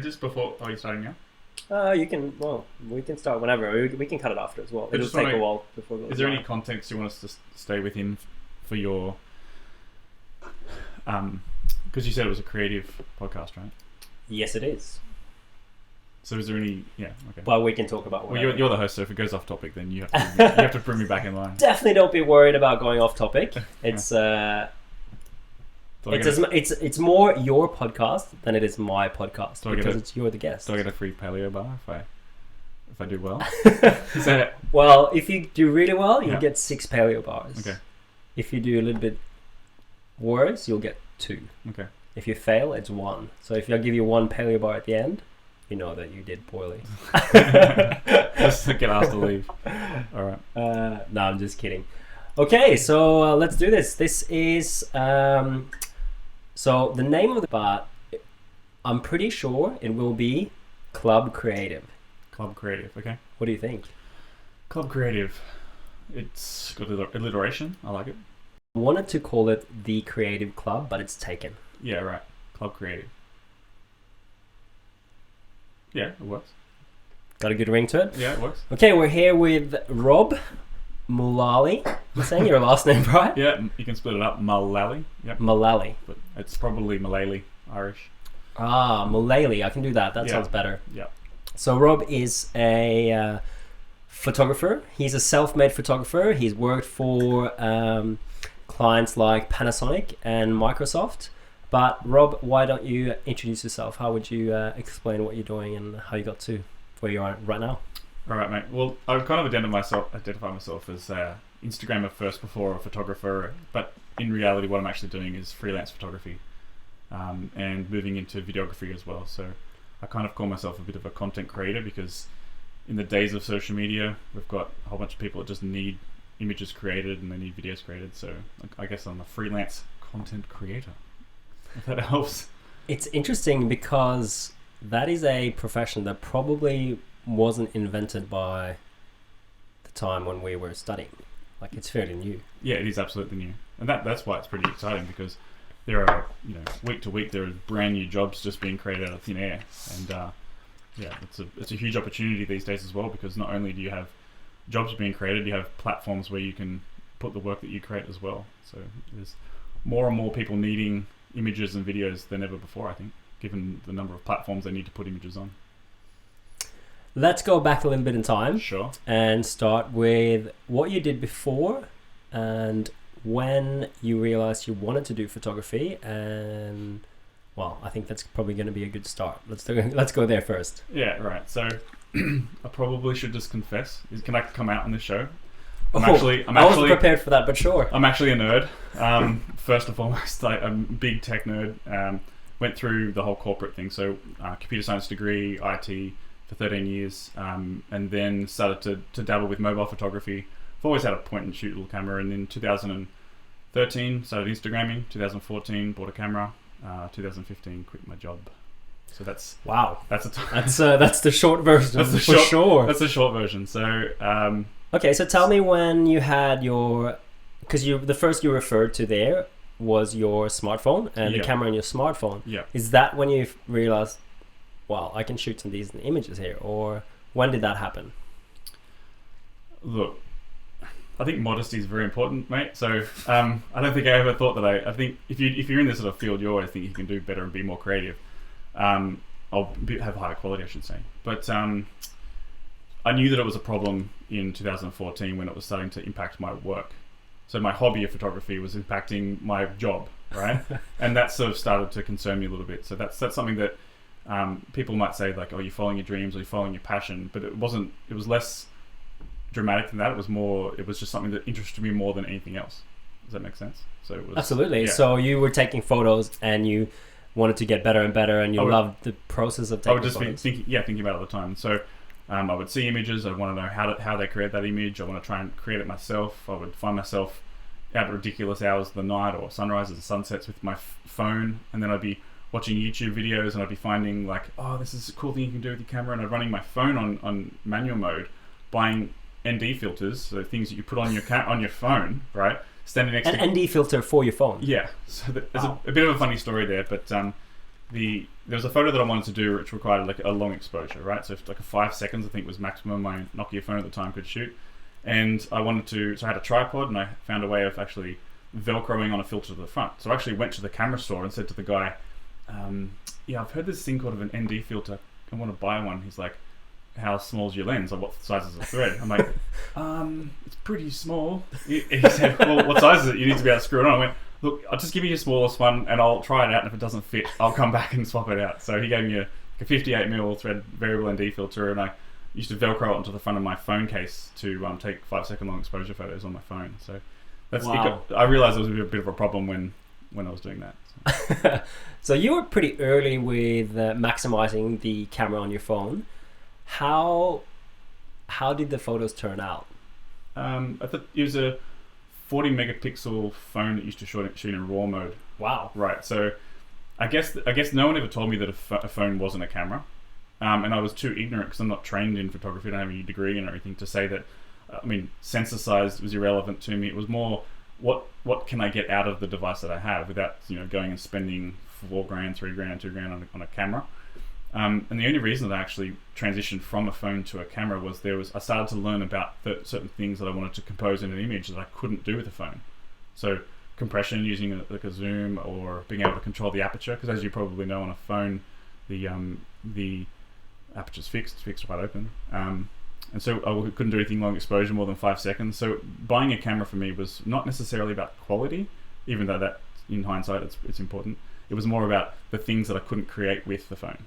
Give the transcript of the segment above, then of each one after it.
Just before, are you starting now? We can start whenever. We can cut it after as well. It'll just take wanna- a while before it goes Is there any live. context you want us to stay within for your... Because you said it was a creative podcast, right? Yes, it is. So is there any... Yeah, okay. But we can talk about Well, whatever. you're the host, so if it goes off topic, then you have to bring me back in line. Definitely don't be worried about going off topic. It's Do I get it's more your podcast than it is my podcast Do I get because you're the guest. do I get a free paleo bar if I do well? Is that it? Well, if you do really well, you'll Yeah. get 6 paleo bars. Okay. If you do a little bit worse, you'll get 2. Okay. If you fail, it's 1. So if I give you 1 paleo bar at the end, you know that you did poorly. Just to get asked to leave. All right. No, I'm just kidding. Okay, so let's do this. This is so the name of the bar. I'm pretty sure it will be Club Creative. Club Creative. Okay. What do you think? Club Creative. It's got alliteration. I like it. I wanted to call it the Creative Club, but it's taken. Yeah, right. Club Creative. Yeah, it works. Got a good ring to it. Yeah, it works. Okay, we're here with Rob Mulally. I'm saying your last name right? Yeah, you can split it up. Mulally. Yep. Mulally. But it's probably Mulally, Irish. Ah, Mulally. I can do that. That Yeah. sounds better. Yeah. So Rob is a photographer. He's a self-made photographer. He's worked for clients like Panasonic and Microsoft. But Rob, why don't you introduce yourself? How would you explain what you're doing and how you got to where you are right now? All right, mate. Well, I would kind of identify myself as Instagrammer first before a photographer, but in reality, what I'm actually doing is freelance photography and moving into videography as well. So I kind of call myself a bit of a content creator because in the days of social media, we've got a whole bunch of people that just need images created and they need videos created. So I guess I'm a freelance content creator, if that helps. It's interesting because that is a profession that probably wasn't invented by the time when we were studying. Like, it's fairly new. Yeah, it is absolutely new, and that's why it's pretty exciting because there are, week to week there are brand new jobs just being created out of thin air, and yeah, it's a huge opportunity these days as well because not only do you have jobs being created, you have platforms where you can put the work that you create as well. So there's more and more people needing images and videos than ever before, I think, given the number of platforms they need to put images on. Let's go back a little bit in time. Sure. And start with what you did before and when you realized you wanted to do photography. And well, I think that's probably going to be a good start. Let's go there first. Yeah, right. So I probably should just confess. Can I come out on this show? I wasn't prepared for that, but sure. I'm actually a nerd. First and foremost, I'm a big tech nerd. Went through the whole corporate thing. So computer science degree, IT for 13 years, and then started to dabble with mobile photography. I've always had a point and shoot little camera, and in 2013 started Instagramming. 2014 bought a camera. 2015 quit my job. So that's wow. That's the short version. Sure. That's the short version. So okay, so tell me when you had because the first you referred to there was your smartphone and the camera on your smartphone. Yeah. Is that when you realized, wow, I can shoot some decent images here, or when did that happen? Look, I think modesty is very important, mate. So I don't think I ever thought that I think if you're in this sort of field, you always think you can do better and be more creative. Have higher quality, I should say. But I knew that it was a problem in 2014 when it was starting to impact my work. So my hobby of photography was impacting my job, right? And that sort of started to concern me a little bit. So that's something that people might say like, oh, you're following your dreams or you're following your passion, but it wasn't. It was less dramatic than that. It was just something that interested me more than anything else. Does that make sense? So it was, absolutely. Yeah. So you were taking photos and you wanted to get better and better, and you loved the process of taking photos. I would just be thinking about it all the time. So I would see images. I want to know how they create that image. I want to try and create it myself. I would find myself out at ridiculous hours of the night or sunrises and sunsets with my phone, and then I'd be watching YouTube videos and I'd be finding like, oh, this is a cool thing you can do with your camera, and I'd running my phone on manual mode, buying ND filters, so things that you put on your on your phone, right? Standing next to ND filter for your phone. Yeah. So there's a bit of a funny story there, but there was a photo that I wanted to do which required like a long exposure, right? So like a 5 seconds, I think, was maximum my Nokia phone at the time could shoot. And I had a tripod, and I found a way of actually velcroing on a filter to the front. So I actually went to the camera store and said to the guy, yeah, I've heard this thing called an ND filter. I want to buy one. He's like, how small's your lens? Like, what size is the thread? I'm like, it's pretty small. He said, well, what size is it? You need to be able to screw it on. I went, look, I'll just give you your smallest one and I'll try it out, and if it doesn't fit, I'll come back and swap it out. So he gave me a 58mm thread variable ND filter, and I used to velcro it onto the front of my phone case to take 5-second long exposure photos on my phone. So I realized it was a bit of a problem when I was doing that. So. So you were pretty early with maximizing the camera on your phone. How did the photos turn out? I thought it was a 40 megapixel phone that used to shoot in RAW mode. Wow. Right. So I guess no one ever told me that a phone wasn't a camera, and I was too ignorant because I'm not trained in photography. I don't have any degree and everything to say that. Sensor size was irrelevant to me. It was more what can I get out of the device that I have without going and spending $4,000, $3,000, $2,000 on a camera. And the only reason that I actually transitioned from a phone to a camera was I started to learn about certain things that I wanted to compose in an image that I couldn't do with a phone. So compression using a zoom, or being able to control the aperture, because as you probably know, on a phone the aperture's fixed wide open. And so I couldn't do anything long exposure more than 5 seconds. So buying a camera for me was not necessarily about quality, even though that in hindsight it's important. It was more about the things that I couldn't create with the phone.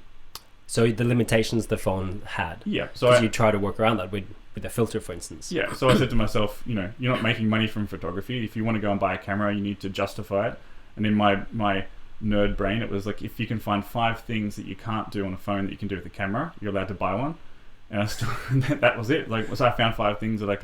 So the limitations the phone had. Yeah. So because you try to work around that with a filter, for instance. Yeah. So I said to myself, you're not making money from photography. If you want to go and buy a camera, you need to justify it. And in my nerd brain, it was like, if you can find 5 things that you can't do on a phone that you can do with a camera, you're allowed to buy one. And that was it. Like, so I found 5 things that I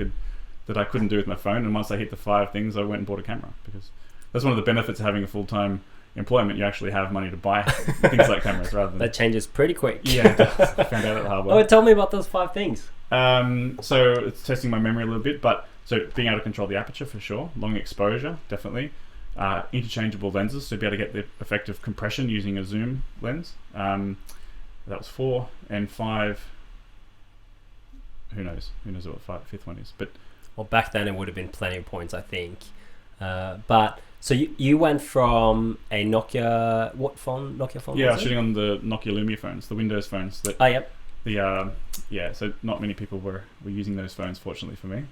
couldn't do with my phone. And once I hit the 5 things, I went and bought a camera, because that's one of the benefits of having a full-time employment. You actually have money to buy things like cameras rather than... That changes pretty quick. Yeah, I found out at the hard way. Oh, tell me about those 5 things. So it's testing my memory a little bit, but so being able to control the aperture for sure, long exposure definitely, interchangeable lenses, so be able to get the effect of compression using a zoom lens. That was 4, and 5. Who knows what 5th one is? But well, back then it would have been plenty of points, I think. But so you went from a Nokia, what phone? Nokia phone? Yeah, I was shooting on the Nokia Lumia phones, the Windows phones. Oh, yep. So not many people were using those phones, fortunately for me.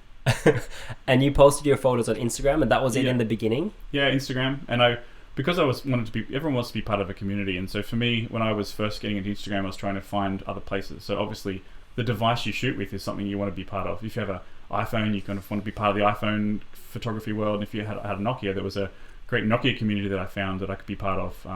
And you posted your photos on Instagram, and that was it in the beginning? Yeah, Instagram. And because everyone wants to be part of a community, and so for me, when I was first getting into Instagram, I was trying to find other places. So obviously, the device you shoot with is something you want to be part of. If you have an iPhone, you kind of want to be part of the iPhone photography world. And if you had a Nokia, there was a great Nokia community that I found that I could be part of.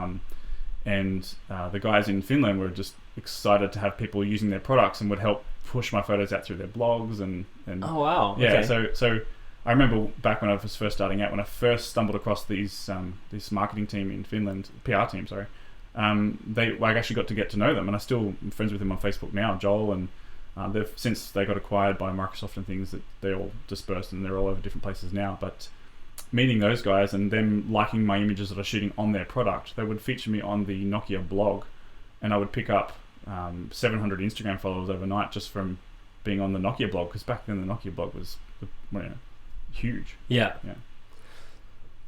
The guys in Finland were just excited to have people using their products and would help push my photos out through their blogs and oh wow, yeah. Okay. So I remember back when I was first starting out, when I first stumbled across this marketing team in Finland, PR team, sorry. I actually got to know them, and I still am friends with them on Facebook now, Joel, and since they got acquired by Microsoft and things, that they all dispersed and they're all over different places now. But meeting those guys and them liking my images that I was shooting on their product, they would feature me on the Nokia blog, and I would pick up 700 Instagram followers overnight just from being on the Nokia blog, because back then the Nokia blog was huge. Yeah.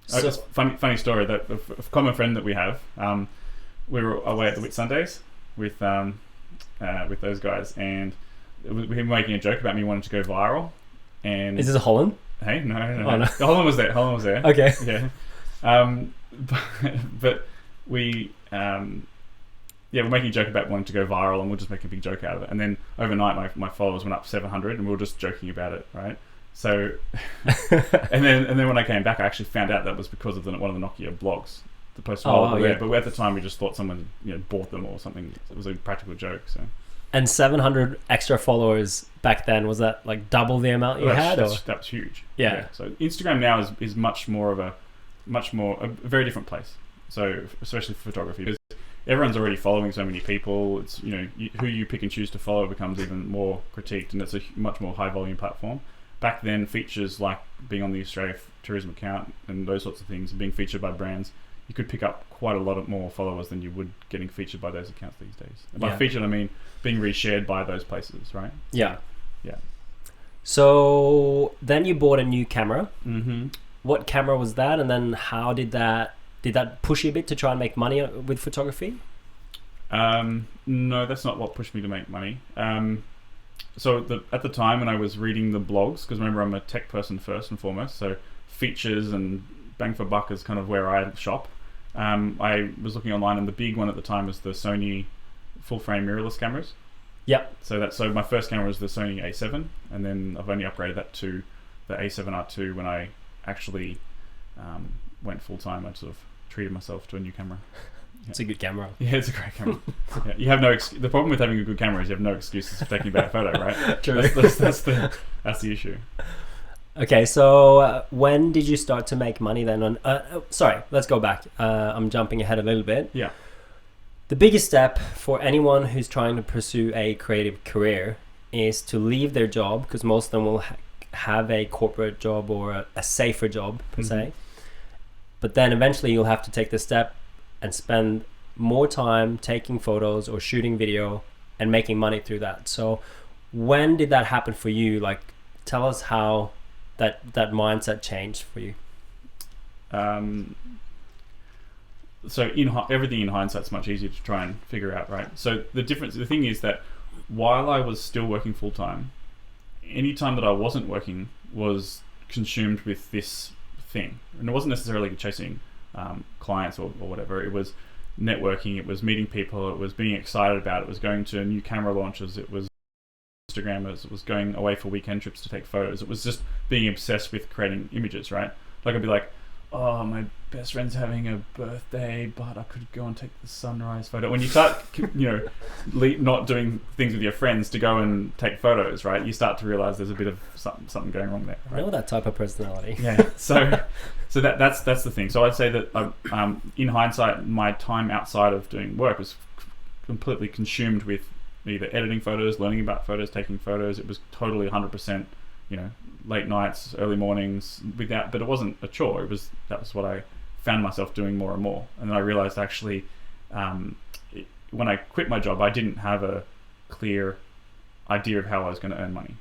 So, just funny story, that a common friend that we have, we were away at the Whitsundays with those guys, and we were making a joke about me wanting to go viral. And is this Holland? Hey, no. Oh, no. Holland was there. Okay. Yeah. But we we're making a joke about wanting to go viral, and we'll just make a big joke out of it. And then overnight, my followers went up 700, and we were just joking about it, right? So, and then when I came back, I actually found out that was because of one of the Nokia blogs. The post there, but at the time we just thought someone bought them or something. It was a practical joke. So. And 700 extra followers back then, was that like double the amount you had? That was huge. Yeah. So Instagram now is much more a very different place. So especially for photography, because everyone's already following so many people. It's who you pick and choose to follow becomes even more critiqued, and it's a much more high volume platform. Back then, features like being on the Australia Tourism account and those sorts of things, and being featured by brands, you could pick up quite a lot of more followers than you would getting featured by those accounts these days. And by Yeah. featured, I mean being reshared by those places, right? Yeah. Yeah. So then you bought a new camera. Mm-hmm. What camera was that? And then how did that push you a bit to try and make money with photography? No, that's not what pushed me to make money. So at the time when I was reading the blogs, because remember I'm a tech person first and foremost, so features and bang for buck is kind of where I shop. I was looking online, and the big one at the time was the Sony full frame mirrorless cameras. Yep. So my first camera was the Sony A7, and then I've only upgraded that to the A7R2 when I actually went full time. I sort of treated myself to a new camera. It's a good camera. Yeah, it's a great camera. Yeah, you have no. The problem with having a good camera is you have no excuses for taking a bad photo, right? True. That's the issue. Okay, so when did you start to make money then? Sorry, let's go back. I'm jumping ahead a little bit. Yeah. The biggest step for anyone who's trying to pursue a creative career is to leave their job, because most of them will have a corporate job or a safer job per se. But then eventually you'll have to take the step and spend more time taking photos or shooting video and making money through that. So when did that happen for you? Like, tell us how that mindset changed for you. So everything in hindsight's much easier to try and figure out, right? So the thing is that while I was still working full time, any time that I wasn't working was consumed with this thing, and it wasn't necessarily chasing clients or whatever. It was networking, it was meeting people, it was being excited about it, was going to new camera launches, it was Instagrammers, it was going away for weekend trips to take photos, it was just being obsessed with creating images, right? Like I'd be like, oh, my best friend's having a birthday, but I could go and take the sunrise photo. When you start, not doing things with your friends to go and take photos, right? You start to realize there's a bit of something going wrong there. Right? I know that type of personality. Yeah. So that's the thing. So I'd say that in hindsight, my time outside of doing work was completely consumed with either editing photos, learning about photos, taking photos. It was totally 100%, late nights, early mornings, but it wasn't a chore. That was what I found myself doing more and more. And then I realized actually, when I quit my job, I didn't have a clear idea of how I was going to earn money.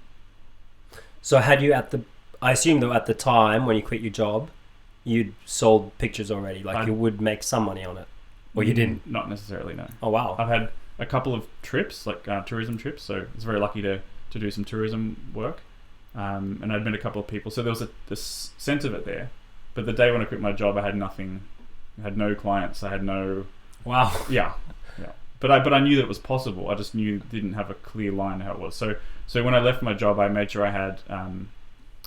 So I assume though at the time when you quit your job, you'd sold pictures already, like you would make some money on it, or you didn't? Not necessarily, no. Oh wow. I've had a couple of trips, like tourism trips, so I was very lucky to do some tourism work. And I'd met a couple of people, so there was this sense of it there. But the day when I quit my job, I had nothing. I had no clients. I had no. Wow. Yeah. But I knew that it was possible. I just didn't have a clear line how it was. So when I left my job, I made sure I had.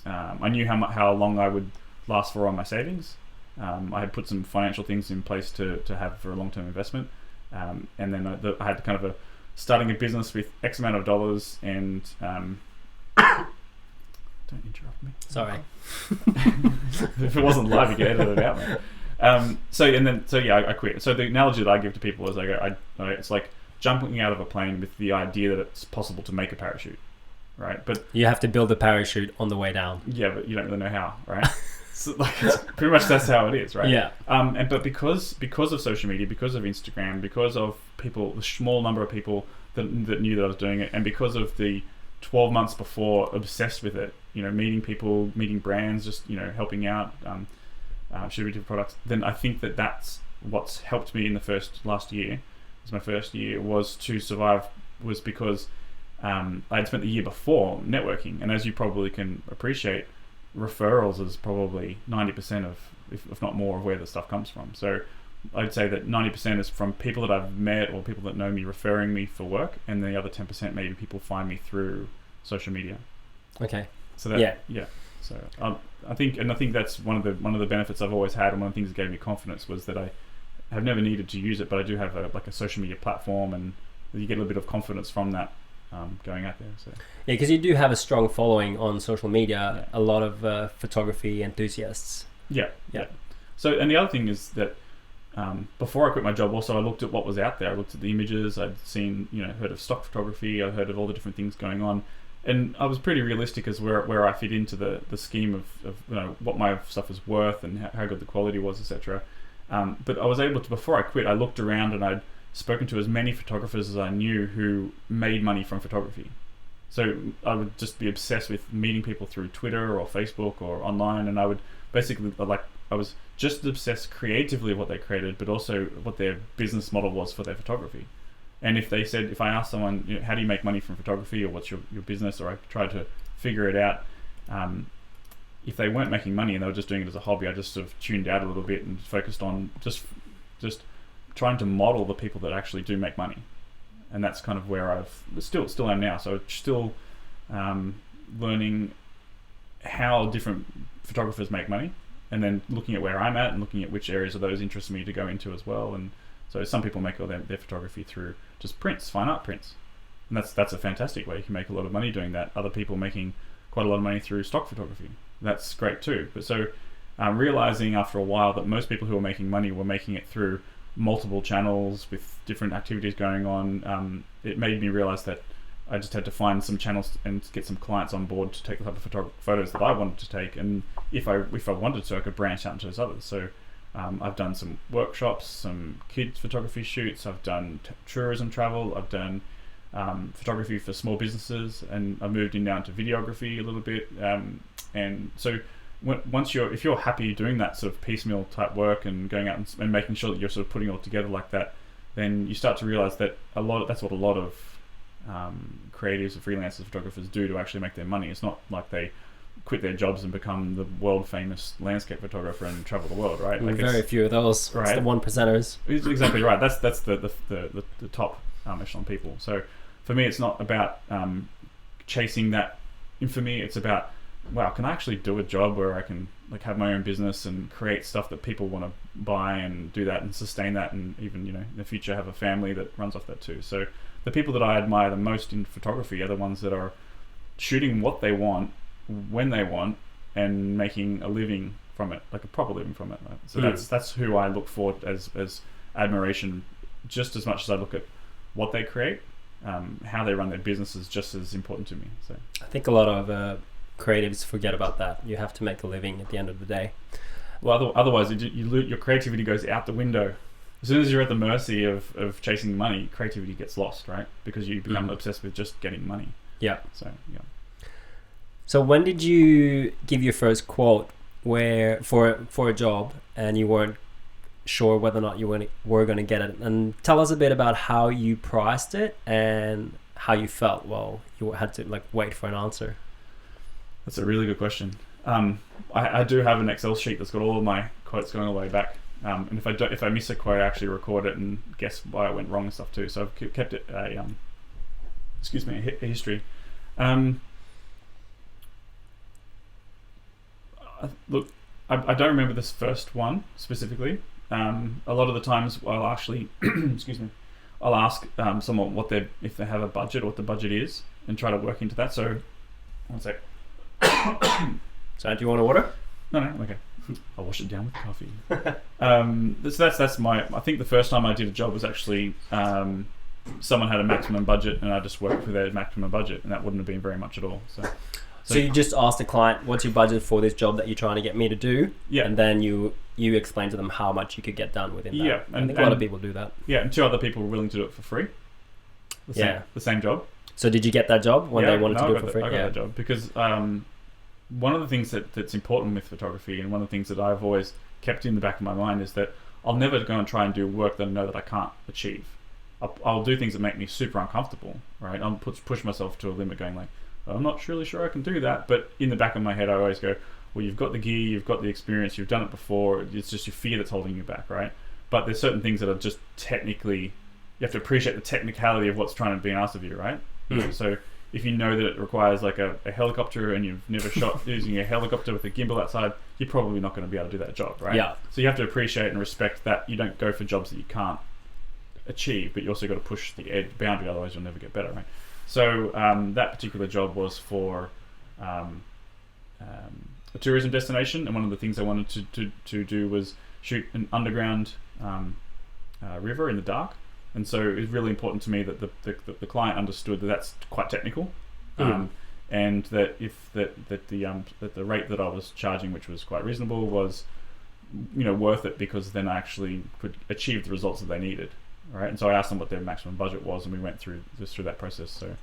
I knew how long I would last for on my savings. I had put some financial things in place to have for a long-term investment, and then I had kind of starting a business with X amount of dollars and. Don't interrupt me. Sorry. If it wasn't live, you could edit it out, man. I quit. So the analogy that I give to people is it's like jumping out of a plane with the idea that it's possible to make a parachute, right? But you have to build a parachute on the way down. Yeah, but you don't really know how, right? So it's pretty much that's how it is, right? Yeah. But because of social media, because of Instagram, because of the small number of people that knew that I was doing it, and because of the 12 months before obsessed with it, meeting people, meeting brands, just helping out, shooting different products, then I think that's what's helped me in the last year. It's my first year was to survive, was because I'd spent the year before networking, and as you probably can appreciate, referrals is probably 90% of, if not more, of where the stuff comes from. So I'd say that 90% is from people that I've met or people that know me referring me for work, and the other 10% maybe people find me through social media. Okay. So yeah. So I think that's one of the benefits I've always had, and one of the things that gave me confidence was that I have never needed to use it, but I do have a social media platform, and you get a little bit of confidence from that going out there. So yeah, because you do have a strong following on social media. Yeah. A lot of photography enthusiasts. Yeah. So and the other thing is that before I quit my job, also I looked at what was out there. I looked at the images. I'd seen, heard of stock photography. I heard of all the different things going on, and I was pretty realistic as where I fit into the scheme of what my stuff was worth and how good the quality was, etc. But I was able to, before I quit, I looked around and I'd spoken to as many photographers as I knew who made money from photography. So I would just be obsessed with meeting people through Twitter or Facebook or online, and I would basically, I was just obsessed creatively with what they created, but also what their business model was for their photography. And if I asked someone, you know, how do you make money from photography, or what's your business, or I tried to figure it out, if they weren't making money and they were just doing it as a hobby, I just sort of tuned out a little bit and focused on just trying to model the people that actually do make money. And that's kind of where I've still am now. So still learning how different photographers make money, and then looking at where I'm at and looking at which areas of those interest me to go into as well. And so some people make all their photography through just prints, fine art prints, and that's a fantastic way. You can make a lot of money doing that. Other people making quite a lot of money through stock photography. That's great too. But so realizing after a while that most people who were making money were making it through multiple channels with different activities going on, it made me realize that I just had to find some channels and get some clients on board to take the type of photos that I wanted to take, and if I wanted to, I could branch out into those others. So I've done some workshops, some kids photography shoots, I've done tourism travel, I've done photography for small businesses, and I moved in now into videography a little bit, and so if you're happy doing that sort of piecemeal type work and going out and making sure that you're sort of putting it all together like that, then you start to realize that that's what a lot of creatives and freelancers, photographers do to actually make their money. It's not like they quit their jobs and become the world famous landscape photographer and travel the world, right? Like very few of those. Right? It's the 1%ers. Exactly right. That's the top echelon people. So for me, it's not about chasing that infamy. It's about, wow, can I actually do a job where I can like have my own business and create stuff that people want to buy and do that and sustain that, and even, you know, in the future have a family that runs off that too. So the people that I admire the most in photography are the ones that are shooting what they want, when they want, and making a living from it, like a proper living from it. Right? So that's who I look for as admiration, just as much as I look at what they create. How they run their business is just as important to me. So I think a lot of creatives forget about that. You have to make a living at the end of the day. Well, otherwise your creativity goes out the window. As soon as you're at the mercy of chasing money, creativity gets lost, right? Because you become obsessed with just getting money. Yeah. So yeah. So when did you give your first quote where for a job and you weren't sure whether or not you were going to get it? And tell us a bit about how you priced it and how you felt while you had to like wait for an answer. That's a really good question. I do have an Excel sheet that's got all of my quotes going all the way back. And if I miss a quote, I actually record it and guess why it went wrong and stuff too. So I've kept it a history. Look, I don't remember this first one specifically. A lot of the times I'll actually, I'll ask someone if they have a budget or what the budget is, and try to work into that. So, one sec. So, do you want water? No, okay. I'll wash it down with coffee. That's I think the first time I did a job was actually someone had a maximum budget, and I just worked with their maximum budget, and that wouldn't have been very much at all. So you just asked the client, what's your budget for this job that you're trying to get me to do? Yeah. And then you explain to them how much you could get done within that. Yeah. I think a lot of people do that. Yeah, and 2 other people were willing to do it for free. The same job. So did you get that job when they wanted to do it for free? I got that job because one of the things that's important with photography, and one of the things that I've always kept in the back of my mind, is that I'll never go and try and do work that I know that I can't achieve. I'll do things that make me super uncomfortable, right? I'll push myself to a limit going like, I'm not really sure I can do that, but in the back of my head I always go, well, you've got the gear, you've got the experience, you've done it before, it's just your fear that's holding you back, right? But there's certain things that are just technically, you have to appreciate the technicality of what's trying to be asked of you, right? So if you know that it requires like a helicopter and you've never shot using a helicopter with a gimbal outside, you're probably not going to be able to do that job, right? Yeah. So you have to appreciate and respect that you don't go for jobs that you can't achieve, but you also got to push the boundary, otherwise you'll never get better, right? So that particular job was for a tourism destination, and one of the things I wanted to do was shoot an underground river in the dark, and so it was really important to me that the client understood that that's quite technical, and that the rate that I was charging, which was quite reasonable, was worth it because then I actually could achieve the results that they needed, right? And so I asked them what their maximum budget was, and we went through that process. So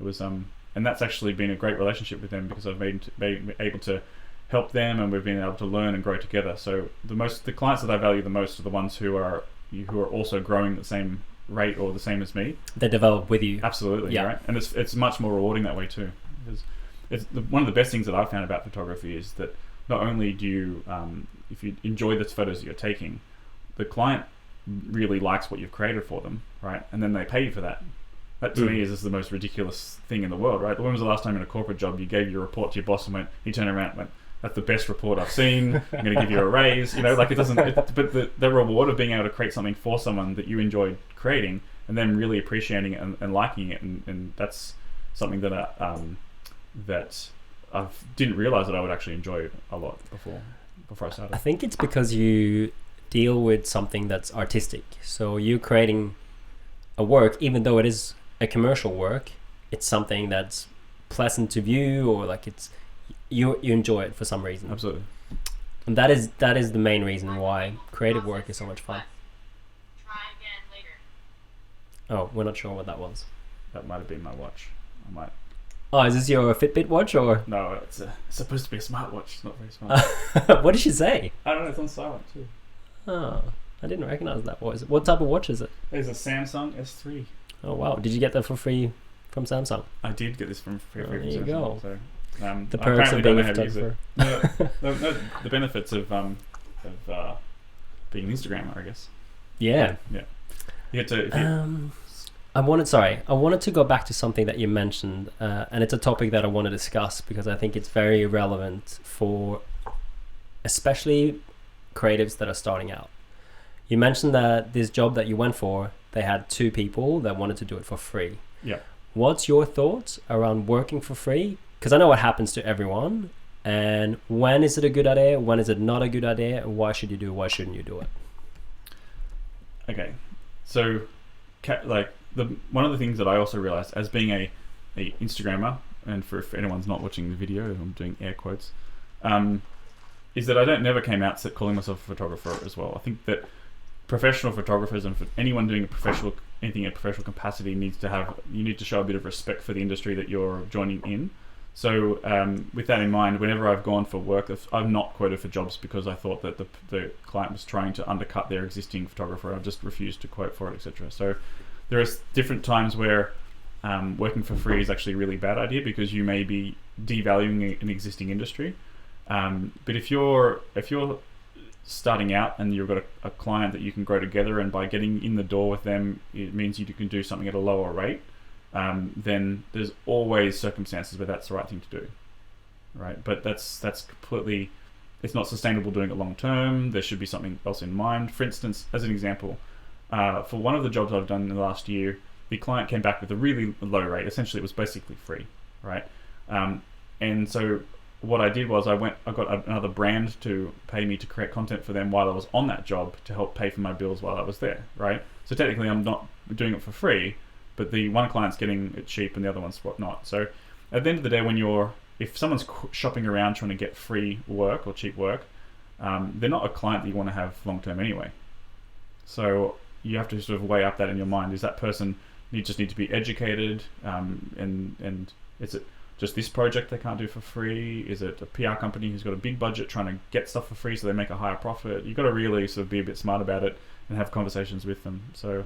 it was and that's actually been a great relationship with them because I've been able to help them, and we've been able to learn and grow together. So the clients that I value the most are the ones who are also growing at the same rate or the same as me. They develop with you. Absolutely, yeah. Right? And it's much more rewarding that way too. Because one of the best things that I've found about photography is that not only do you, if you enjoy the photos that you're taking, the client really likes what you've created for them, right? And then they pay you for that. That to me is just the most ridiculous thing in the world, right? When was the last time in a corporate job you gave your report to your boss and he turned around and went, "That's the best report I've seen. I'm going to give you a raise." Like it doesn't. But the reward of being able to create something for someone that you enjoyed creating and then really appreciating it and liking it, and that's something that I didn't realize that I would actually enjoy a lot before I started. I think it's because you deal with something that's artistic. So you're creating a work, even though it is a commercial work, it's something that's pleasant to view, or like you enjoy it for some reason. Absolutely. And that is the main reason why creative work is so much fun. Try again later. Oh, we're not sure what that was. That might have been my watch. I might. Oh, is this your Fitbit watch or? No, it's supposed to be a smartwatch. It's not very smart. What did she say? I don't know. It's on silent too. Oh, I didn't recognize that. What type of watch is it? It's a Samsung S3. Oh wow! Did you get that for free from Samsung? I did get this from free. There you Samsung, go. So, the perks of being a photographer. No, the benefits of being an Instagrammer, I guess. Yeah. Yeah. You get to. I wanted to go back to something that you mentioned, and it's a topic that I want to discuss because I think it's very relevant for especially creatives that are starting out. You mentioned that this job that you went for, they had 2 people that wanted to do it for free. Yeah. What's your thoughts around working for free? Because I know what happens to everyone, and when is it a good idea? When is it not a good idea? Why should you do it? Why shouldn't you do it? Okay, so one of the things that I also realized as being a Instagrammer, and for if anyone's not watching the video, I'm doing air quotes, is that I never came out calling myself a photographer as well. I think that professional photographers and for anyone doing anything in a professional capacity you need to show a bit of respect for the industry that you're joining in. So with that in mind, whenever I've gone for work, I've not quoted for jobs because I thought that the client was trying to undercut their existing photographer. I've just refused to quote for it, etc. So there are different times where working for free is actually a really bad idea because you may be devaluing an existing industry. But if you're starting out and you've got a client that you can grow together, and by getting in the door with them, it means you can do something at a lower rate, then there's always circumstances where that's the right thing to do, right? But that's completely, it's not sustainable doing it long term. There should be something else in mind. For instance, as an example, for one of the jobs I've done in the last year, the client came back with a really low rate. Essentially, it was basically free, right? And so what I did was I got another brand to pay me to create content for them while I was on that job to help pay for my bills while I was there, right? So technically I'm not doing it for free, but the one client's getting it cheap and the other one's not. So at the end of the day, if someone's shopping around trying to get free work or cheap work, they're not a client that you want to have long term anyway. So you have to sort of weigh up that in your mind. Is that person just need to be educated, and is it just this project they can't do for free? Is it a PR company who's got a big budget trying to get stuff for free so they make a higher profit? You've got to really sort of be a bit smart about it and have conversations with them. So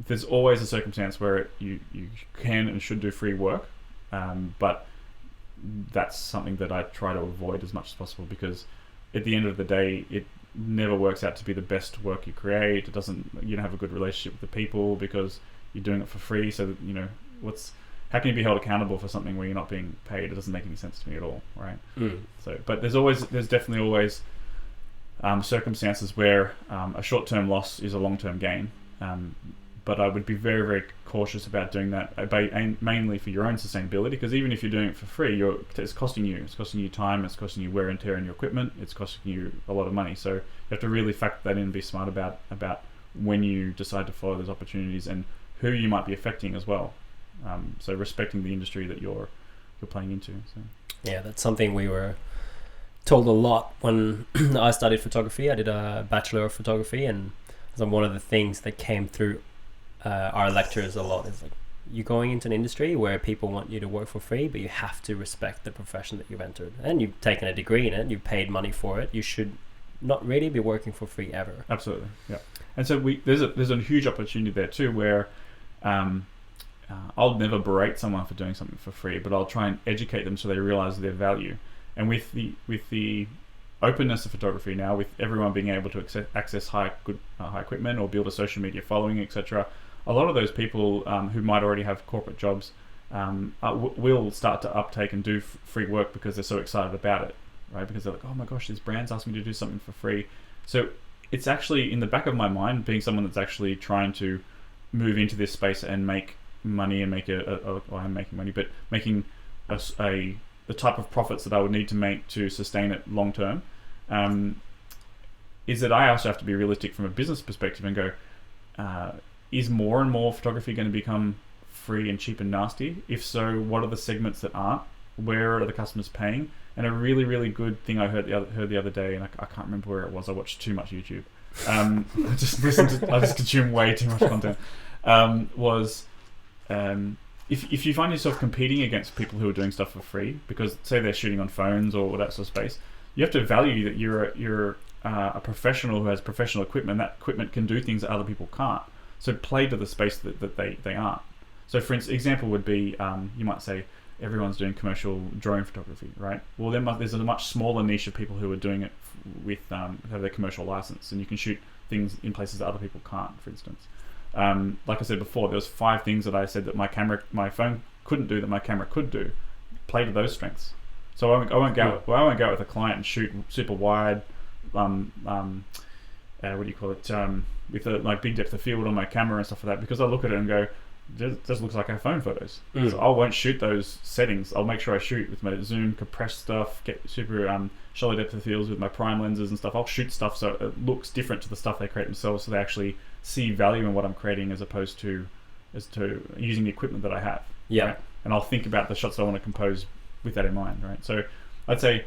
there's always a circumstance where you can and should do free work, but that's something that I try to avoid as much as possible, because at the end of the day, it never works out to be the best work you create. You don't have a good relationship with the people because you're doing it for free. So how can you be held accountable for something where you're not being paid? It doesn't make any sense to me at all, right? So, but there's definitely always circumstances where a short-term loss is a long-term gain. But I would be very, very cautious about doing that, mainly for your own sustainability, because even if you're doing it for free, it's costing you. It's costing you time, it's costing you wear and tear on your equipment, it's costing you a lot of money. So you have to really factor that in and be smart about when you decide to follow those opportunities and who you might be affecting as well. So respecting the industry that you're playing into. So. Yeah, that's something we were told a lot when I studied photography. I did a Bachelor of Photography, and so one of the things that came through our lectures a lot is like, you're going into an industry where people want you to work for free, but you have to respect the profession that you've entered. And you've taken a degree in it, you've paid money for it. You should not really be working for free ever. Absolutely, yeah. And so there's a huge opportunity there too, where I'll never berate someone for doing something for free, but I'll try and educate them so they realize their value. And with the openness of photography now, with everyone being able to access high equipment or build a social media following, etc., a lot of those people who might already have corporate jobs will start to uptake and do free work because they're so excited about it, right? Because they're like, oh my gosh, these brands asked me to do something for free. So it's actually in the back of my mind, being someone that's actually trying to move into this space and make money and make I'm making money, but making the type of profits that I would need to make to sustain it long term, is that I also have to be realistic from a business perspective and go, is more and more photography going to become free and cheap and nasty? If so, what are the segments that aren't? Where are the customers paying? And a really, really good thing I heard the other day, and I can't remember where it was. I watched too much YouTube. I just consume way too much content. If you find yourself competing against people who are doing stuff for free, because say they're shooting on phones or that sort of space, you have to value that you're a professional who has professional equipment. That equipment can do things that other people can't. So play to the space that they aren't. So for instance, example would be, you might say everyone's doing commercial drone photography, right? Well, there's a much smaller niche of people who are doing it with have their commercial license, and you can shoot things in places that other people can't, for instance. Like I said before, there was 5 things that I said that my phone couldn't do that my camera could do. Play to those strengths. So I won't go out with a client and shoot super wide, what do you call it, with a big depth of field on my camera and stuff like that, because I look at it and go, this looks like iPhone photos. So I won't shoot those settings. I'll make sure I shoot with my zoom, compressed stuff, get super shallow depth of fields with my prime lenses and stuff. I'll shoot stuff so it looks different to the stuff they create themselves, so they actually see value in what I'm creating as opposed to using the equipment that I have. Yeah. Right? And I'll think about the shots I want to compose with that in mind, right? So I'd say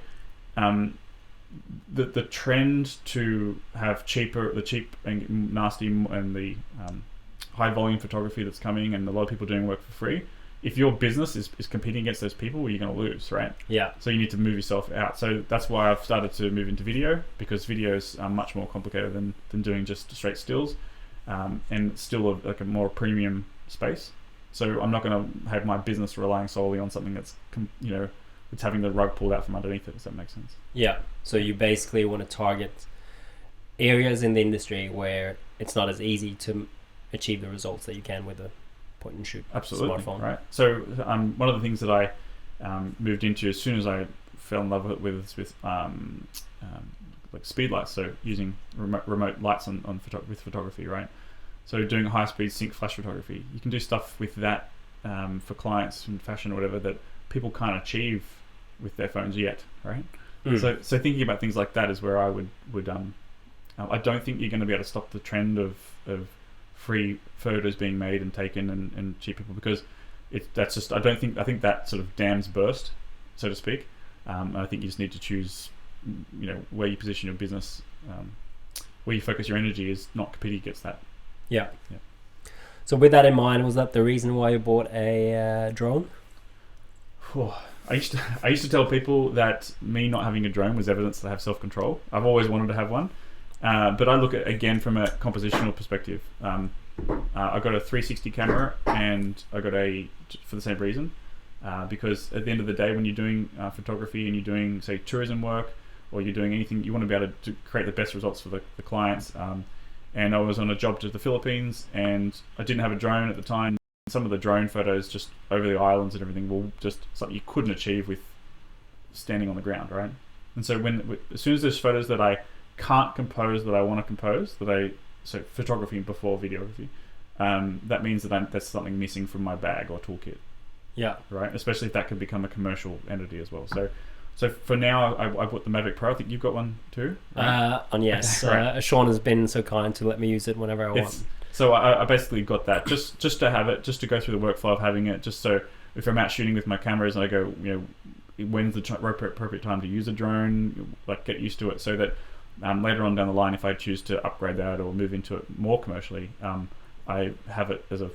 the trend to have the cheap and nasty and the high volume photography that's coming, and a lot of people doing work for free, if your business is competing against those people, well, you're going to lose, right? Yeah. So you need to move yourself out. So that's why I've started to move into video, because videos are much more complicated than doing just straight stills, and still a more premium space. So I'm not going to have my business relying solely on something that's it's having the rug pulled out from underneath it. Does that make sense? Yeah. So you basically want to target areas in the industry where it's not as easy to achieve the results that you can with a point and shoot smartphone. Right. So one of the things that I moved into as soon as I fell in love with like speed lights, so using remote lights with photography, right? So doing high speed sync flash photography, you can do stuff with that for clients in fashion or whatever that people can't achieve with their phones yet, right? So thinking about things like that is where I would I don't think you're going to be able to stop the trend of free photos being made and taken and cheap people, because I think that sort of dam's burst, so to speak. I think you just need to choose, where you position your business, where you focus your energy is not competing against that. Yeah. So with that in mind, was that the reason why you bought a drone? I used to tell people that me not having a drone was evidence that I have self-control. I've always wanted to have one. But I look at it again from a compositional perspective. I got a 360 camera, and I got for the same reason, because at the end of the day, when you're doing photography and you're doing, say, tourism work, or you're doing anything, you want to be able to create the best results for the clients. And I was on a job to the Philippines, and I didn't have a drone at the time. Some of the drone photos just over the islands and everything were just something you couldn't achieve with standing on the ground, right? And so as soon as there's photos that I can't compose that I want to compose, so photography before videography, that means that that's something missing from my bag or toolkit. Yeah. Right. Especially if that could become a commercial entity as well. So for now, I bought the Mavic Pro. I think you've got one too. Right? Yes. Right. Sean has been so kind to let me use it whenever I want. So I basically got that just to have it, just to go through the workflow of having it, just so if I'm out shooting with my cameras and I go, when's the appropriate time to use a drone, like get used to it, so that later on down the line, if I choose to upgrade that or move into it more commercially, I have it as a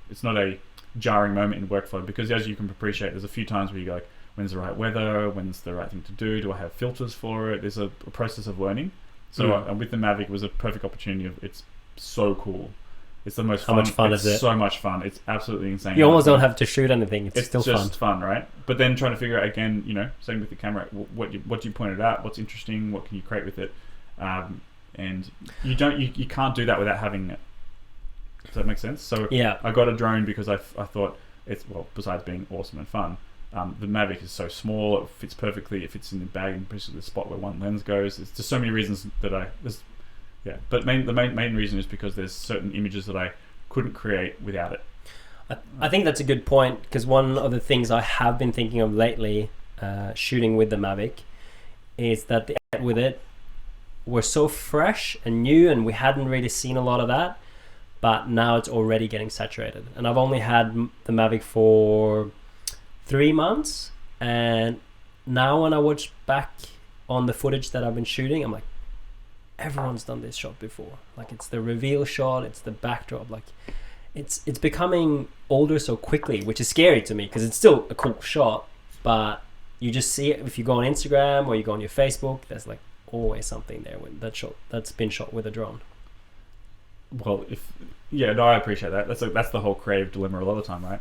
it's not a jarring moment in workflow, because as you can appreciate, there's a few times where you go like, when's the right weather, when's the right thing to do I have filters for it? There's a process of learning. So with the Mavic, it was a perfect opportunity. It's so cool. It's the most fun. How much fun is it? So much fun. It's absolutely insane. You almost don't have to shoot anything. It's still just fun, right? But then trying to figure out again, same with the camera, what you pointed out, what's interesting, what can you create with it, and you can't do that without having it. Does that make sense? So yeah, I got a drone because I thought besides being awesome and fun, the Mavic is so small, it fits perfectly, it fits in the bag, and basically the spot where one lens goes. There's just so many reasons that but the main reason is because there's certain images that I couldn't create without it. I think that's a good point, because one of the things I have been thinking of lately, shooting with the Mavic, is that the with it were so fresh and new, and we hadn't really seen a lot of that, but now it's already getting saturated. And I've only had the Mavic for 3 months, and now when I watch back on the footage that I've been shooting, I'm like, everyone's done this shot before. Like, it's the reveal shot, it's the backdrop, like it's becoming older so quickly, which is scary to me, because it's still a cool shot, but you just see it if you go on Instagram or you go on your Facebook, there's like always something there with that shot that's been shot with a drone. Well, I appreciate that. That's the whole creative dilemma a lot of the time, right?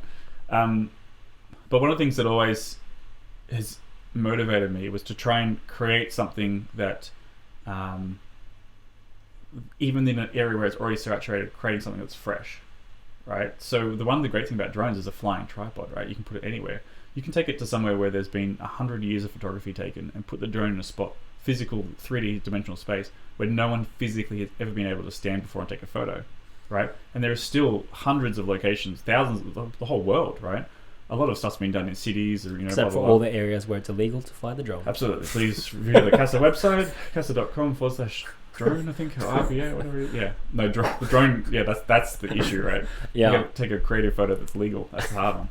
But one of the things that always has motivated me was to try and create something that, even in an area where it's already saturated, creating something that's fresh, right? So the great thing about drones is a flying tripod, right? You can put it anywhere. You can take it to somewhere where there's been 100 years of photography taken, and put the drone in a spot, physical 3D dimensional space, where no one physically has ever been able to stand before and take a photo, right? And there are still hundreds of locations, thousands, the whole world, right? A lot of stuff's been done in cities, or except for all the areas where it's illegal to fly the drone. Absolutely. Please review the CASA website, casa.com/drone, I think, or RPA, whatever it is. Yeah. No, the drone, that's the issue, right? Yeah. You gotta take a creative photo that's legal. That's the hard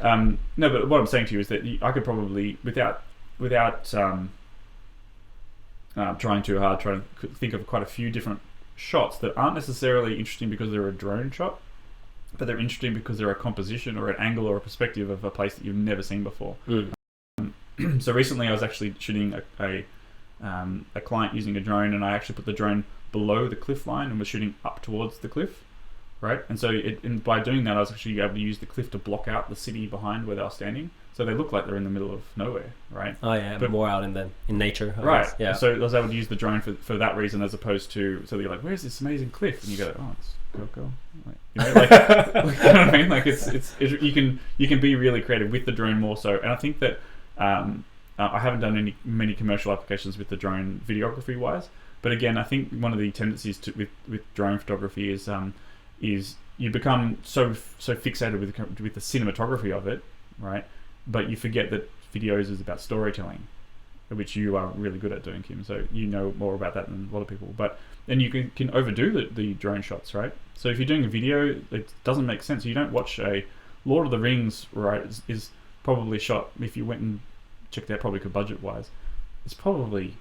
one. No, but what I'm saying to you is that I could probably, without trying too hard, try to think of quite a few different shots that aren't necessarily interesting because they're a drone shot, but they're interesting because they're a composition or an angle or a perspective of a place that you've never seen before. So recently I was actually shooting a client using a drone, and I actually put the drone below the cliff line and was shooting up towards the cliff, right? And so by doing that, I was actually able to use the cliff to block out the city behind where they were standing, so they look like they're in the middle of nowhere, right? Oh yeah, but more out in nature, I right? guess. Yeah. So I was able to use the drone for that reason, as opposed to, so you're like, where's this amazing cliff? And you go, oh, it's Coco. You know what I mean? Like you can be really creative with the drone more so. And I think that I haven't done many commercial applications with the drone videography wise, but again, I think one of the tendencies with drone photography is you become so fixated with the cinematography of it, right? But you forget that videos is about storytelling, which you are really good at doing, Kim. So you know more about that than a lot of people. But then you can overdo the drone shots, right? So if you're doing a video, it doesn't make sense. You don't watch a Lord of the Rings, right? Is probably shot, if you went and checked out, probably budget wise, it's probably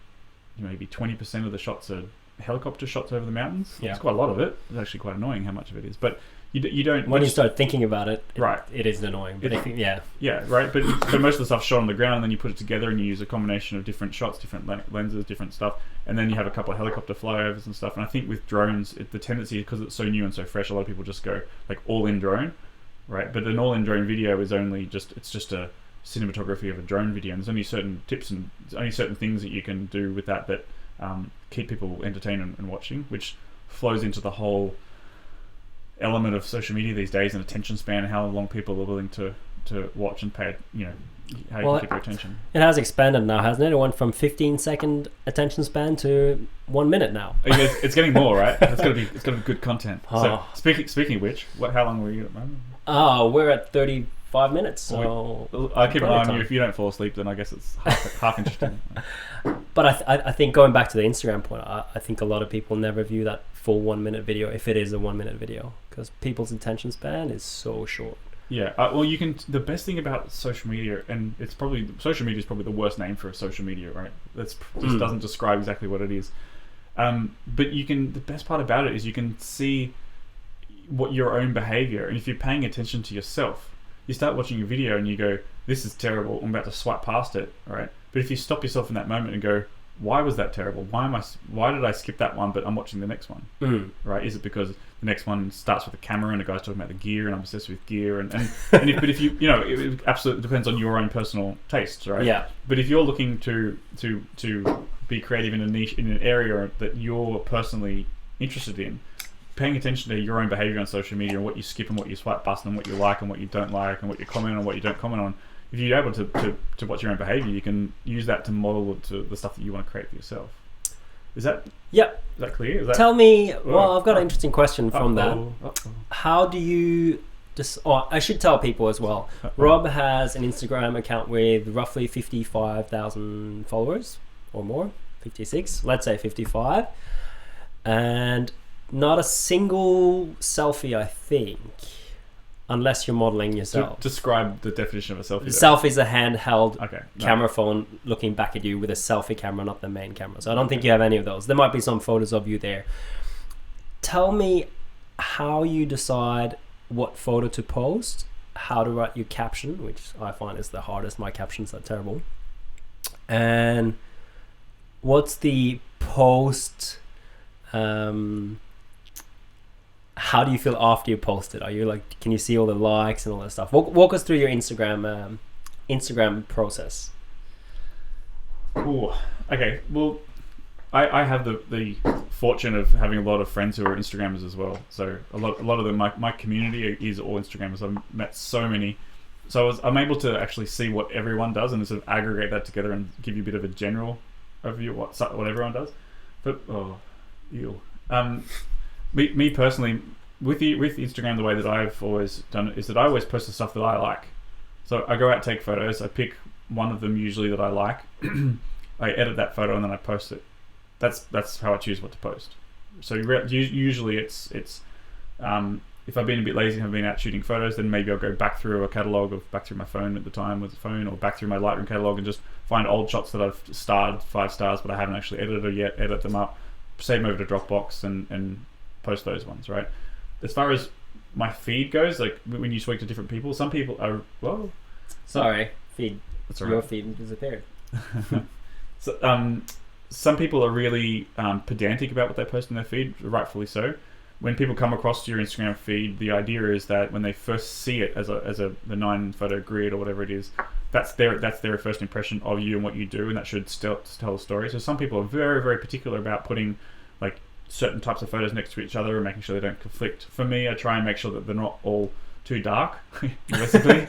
maybe 20% of the shots are helicopter shots over the mountains. Yeah. It's quite a lot of it. It's actually quite annoying how much of it is. But you don't... When you start thinking about it, right, it is annoying. But yeah, right. But most of the stuff's shot on the ground, and then you put it together and you use a combination of different shots, different lenses, different stuff, and then you have a couple of helicopter flyovers and stuff. And I think with drones, the tendency, because it's so new and so fresh, a lot of people just go like all-in drone, right? But an all-in drone video is it's just a cinematography of a drone video, and there's only certain tips and only certain things that you can do with that keep people entertained and watching, which flows into the whole element of social media these days and attention span, and how long people are willing to watch and pay, how you can keep their attention. It has expanded now, hasn't it? It went from 15-second attention span to 1 minute now. It's getting more, right? It's got to be good content. So speaking of which, how long were you at the moment? Oh, we're at 35 minutes. So I keep an eye on you. If you don't fall asleep, then I guess it's half interesting. But I think going back to the Instagram point, I think a lot of people never view that full 1 minute video if it is a 1 minute video, because people's attention span is so short. Yeah. Well, you can. The best thing about social media, and it's probably social media is probably the worst name for social media, right? That's just doesn't describe exactly what it is. But you can. The best part about it is you can see what your own behavior, and if you're paying attention to yourself, you start watching a video and you go, "This is terrible. I'm about to swipe past it." Right? But if you stop yourself in that moment and go, "Why was that terrible? Why did I skip that one? But I'm watching the next one." Right? Is it because the next one starts with a camera and the guy's talking about the gear and I'm obsessed with gear but if you know, it absolutely depends on your own personal tastes, right? Yeah. But if you're looking to be creative in a niche, in an area that you're personally interested in, paying attention to your own behavior on social media and what you skip and what you swipe past and what you like and what you don't like and what you comment on and what you don't comment on, if you're able to watch your own behavior, you can use that to model to the stuff that you want to create for yourself. Is that clear? Tell me. Well, I've got an interesting question from that. Uh-oh. How do you just? Oh, I should tell people as well. Rob has an Instagram account with roughly 55,000 followers or more. 56. Let's say 55, and not a single selfie, I think. Unless you're modeling yourself. Describe the definition of a selfie. Selfie is a handheld no. camera phone looking back at you with a selfie camera, not the main camera. So I don't think you have any of those. There might be some photos of you there. Tell me how you decide what photo to post, how to write your caption, which I find is the hardest. My captions are terrible. And what's the post... how do you feel after you post it? Are you like, can you see all the likes and all that stuff? Walk us through your Instagram process. Ooh, okay. Well, I have the fortune of having a lot of friends who are Instagrammers as well. So a lot of them, my community is all Instagrammers. I've met so many. So I'm able to actually see what everyone does and sort of aggregate that together and give you a bit of a general overview of what everyone does. But Me personally, with Instagram, the way that I've always done it is that I always post the stuff that I like. So I go out, take photos, I pick one of them usually that I like, I edit that photo and then I post it. That's how I choose what to post. So usually it's if I've been a bit lazy and have been out shooting photos, then maybe I'll go back through a catalogue of back through my phone at the time with the phone, or back through my Lightroom catalogue and just find old shots that I've starred 5 stars but I haven't actually edited yet, edit them up, save them over to Dropbox and post those ones, right? As far as my feed goes, like when you speak to different people, some people are Sorry, feed. That's your feed disappeared. So, some people are really pedantic about what they post in their feed, rightfully so. When people come across your Instagram feed, the idea is that when they first see it as the 9 photo grid or whatever it is, that's their first impression of you and what you do, and that should still tell a story. So some people are very, very particular about putting like certain types of photos next to each other and making sure they don't conflict. For me, I try and make sure that they're not all too dark, basically.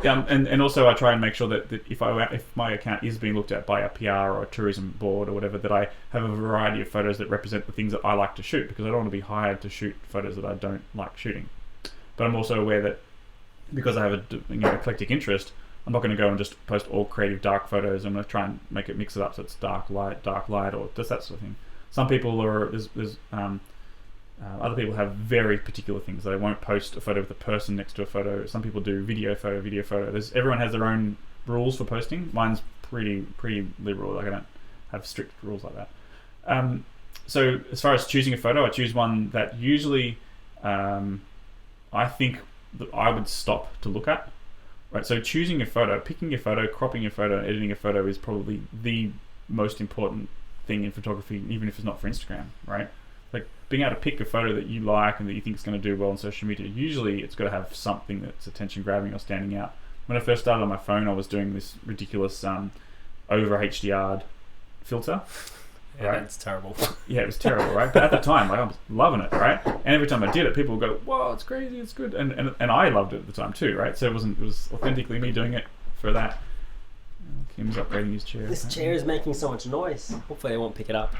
And also I try and make sure that if my account is being looked at by a PR or a tourism board or whatever, that I have a variety of photos that represent the things that I like to shoot, because I don't want to be hired to shoot photos that I don't like shooting. But I'm also aware that because I have a eclectic interest, I'm not going to go and just post all creative dark photos. I'm going to try and make it mix it up so it's dark light, or just that sort of thing. Some people are other people have very particular things. They won't post a photo with a person next to a photo. Some people do video photo. Everyone has their own rules for posting. Mine's pretty liberal. Like I don't have strict rules like that. So as far as choosing a photo, I choose one that usually I think that I would stop to look at. Right. So choosing a photo, picking your photo, cropping your photo, and editing a photo is probably the most important thing in photography, even if it's not for Instagram, right? Like being able to pick a photo that you like and that you think is going to do well on social media, usually it's got to have something that's attention grabbing or standing out. When I first started on my phone, I was doing this ridiculous over HDR filter. Yeah, right? That's terrible. Yeah, it was terrible, right? But at the time, I was loving it, right? And every time I did it, people would go, "Whoa, it's crazy, it's good," and I loved it at the time too, right? So it was authentically me doing it for that. Kim's upgrading his chair. This chair is making so much noise. Hopefully they won't pick it up.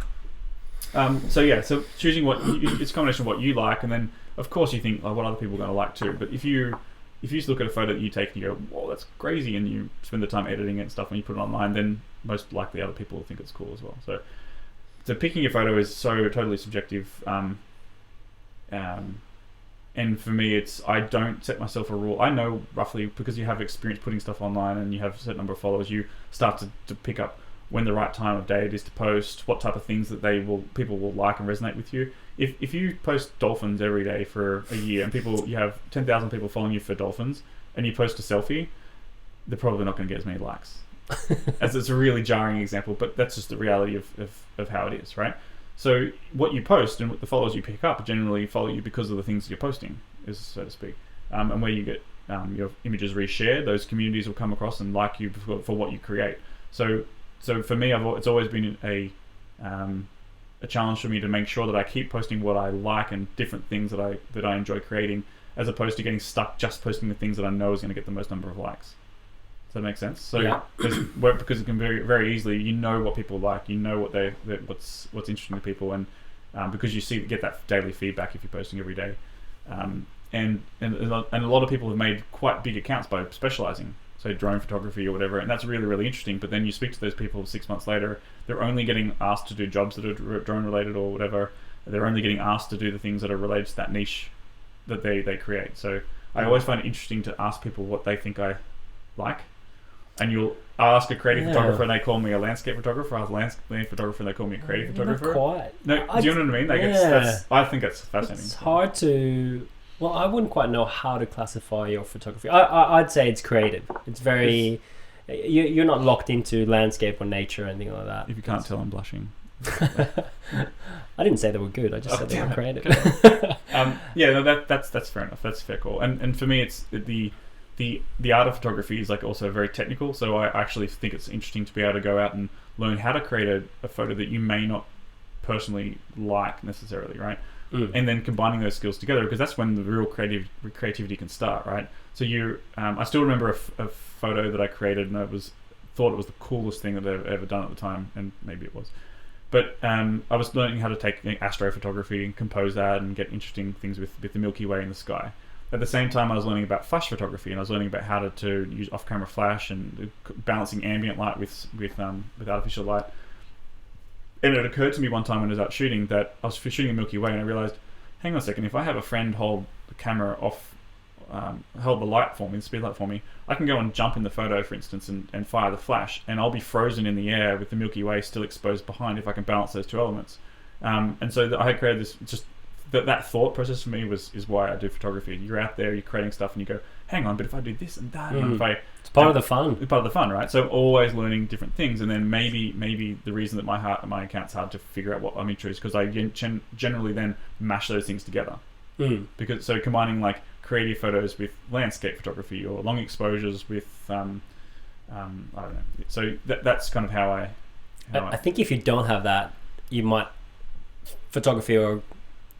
So choosing it's a combination of what you like, and then of course you think, what other people are going to like too. But if you just look at a photo that you take and you go, "Whoa, that's crazy," and you spend the time editing it and stuff, and you put it online, then most likely other people will think it's cool as well. So picking a photo is so totally subjective. and for me, I don't set myself a rule. I know roughly, because you have experience putting stuff online and you have a certain number of followers, you start to pick up when the right time of day it is to post, what type of things that people will like and resonate with you. If you post dolphins every day for a year and you have 10,000 people following you for dolphins, and you post a selfie, they're probably not going to get as many likes. As it's a really jarring example, but that's just the reality of how it is, right? So what you post and what the followers you pick up generally follow you because of the things you're posting, so to speak. And where you get your images reshared, those communities will come across and like you for what you create. So for me, it's always been a challenge for me to make sure that I keep posting what I like and different things that I enjoy creating, as opposed to getting stuck just posting the things that I know is going to get the most number of likes. Does that make sense? So Yeah. because it can very, very easily, what people like, what what's interesting to people, and because you get that daily feedback if you're posting every day, and a lot of people have made quite big accounts by specializing, say drone photography or whatever, and that's really, really interesting. But then you speak to those people 6 months later, they're only getting asked to do jobs that are drone related or whatever. They're only getting asked to do the things that are related to that niche that they create. So I always find it interesting to ask people what they think I like. And I'll ask a creative photographer and they call me a landscape photographer. I'll ask a landscape photographer and they call me a creative photographer. Not quite. No, do you know what I mean? Like I think that's fascinating. It's hard to... Well, I wouldn't quite know how to classify your photography. I'd say it's creative. It's very... You're not locked into landscape or nature or anything like that. If you can't tell, I'm blushing. I didn't say they were good. I just said they were creative. That's fair enough. That's a fair call. And for me, it's the art of photography is like also very technical. So I actually think it's interesting to be able to go out and learn how to create a photo that you may not personally like necessarily, right? And then combining those skills together, because that's when the real creativity can start, right? So I still remember a photo that I created, and I thought it was the coolest thing that I've ever done at the time, and maybe it was. But I was learning how to take astrophotography and compose that and get interesting things with the Milky Way in the sky. At the same time, I was learning about flash photography, and I was learning about how to use off-camera flash and balancing ambient light with artificial light. And it occurred to me one time when I was out shooting that I was shooting the Milky Way, and I realized, hang on a second, if I have a friend hold the camera off, hold the light for me, the speed light for me, I can go and jump in the photo, for instance, and fire the flash, and I'll be frozen in the air with the Milky Way still exposed behind if I can balance those two elements. And so I had created this, just that thought process for me is why I do photography. You're out there, you're creating stuff, and you go, hang on, but if I do this and that, and it's part of the fun. It's part of the fun, right? So always learning different things, and then maybe the reason that my account's hard to figure out what I'm interested is because I generally then mash those things together. Because so combining like creative photos with landscape photography or long exposures with I don't know. So that's kind of how I think if you don't have that, you might photography or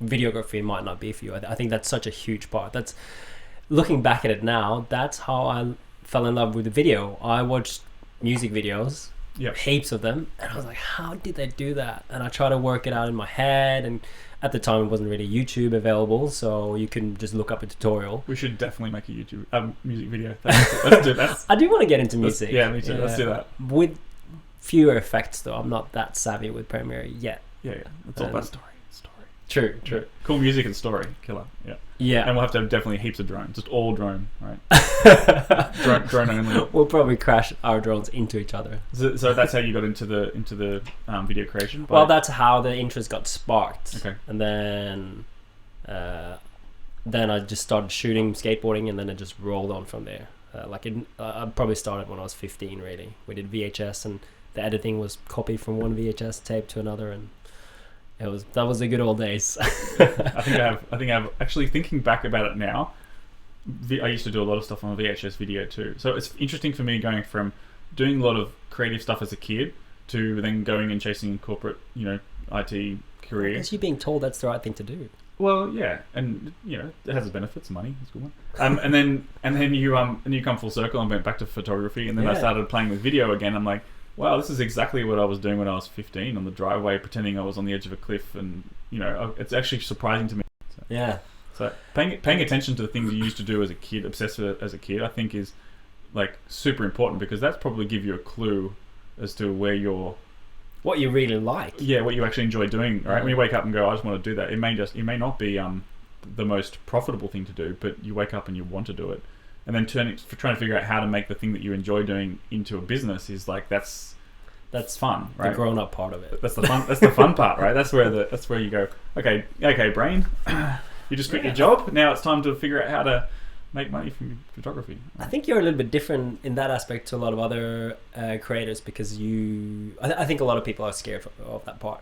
videography might not be for you. I think that's such a huge part. That's looking back at it now. That's how I fell in love with the video. I watched music videos, heaps of them, and I was like, how did they do that? And I tried to work it out in my head, and at the time it wasn't really YouTube available, so you can just look up a tutorial. We should definitely make a YouTube music video. Let's do that. I do want to get into music. Yeah, me too. Let's do that. With fewer effects though. I'm not that savvy with Premiere yet. Yeah. It's all about story. True. Cool music and story, killer. Yeah. And we'll have to have definitely heaps of drones, just all drone, right? drone only. We'll probably crash our drones into each other. So that's how you got into the video creation. Well, that's how the interest got sparked. Okay. And then I just started shooting skateboarding, and then it just rolled on from there. I probably started when I was 15. Really, we did VHS, and the editing was copied from one VHS tape to another, and that was the good old days. I think I've actually, thinking back about it now, I used to do a lot of stuff on VHS video too. So it's interesting for me going from doing a lot of creative stuff as a kid to then going and chasing corporate, IT career. Because you're being told that's the right thing to do. Well, yeah, and it has its benefits, money, it's a good one. And then you come full circle and went back to photography, and then I started playing with video again. I'm like, wow, this is exactly what I was doing when I was 15 on the driveway, pretending I was on the edge of a cliff, and it's actually surprising to me. So paying attention to the things you used to do as a kid, obsessed with it as a kid, I think is like super important, because that's probably give you a clue as to what you really like. Yeah, what you actually enjoy doing. Right, when you wake up and go, I just want to do that. It may not be the most profitable thing to do, but you wake up and you want to do it, and then trying to figure out how to make the thing that you enjoy doing into a business is like that's fun, right? The grown-up part of it. That's the fun. That's the fun part, right? That's where you go. Okay, brain, you just quit your job. Now it's time to figure out how to make money from photography. I think you're a little bit different in that aspect to a lot of other creators because I think a lot of people are scared of that part.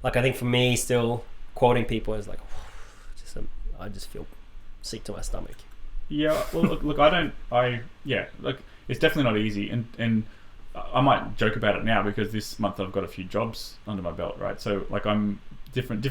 Like I think for me, still quoting people is like, I just feel sick to my stomach. Yeah, well, look, look, it's definitely not easy, and I might joke about it now because this month I've got a few jobs under my belt, right? So like I'm different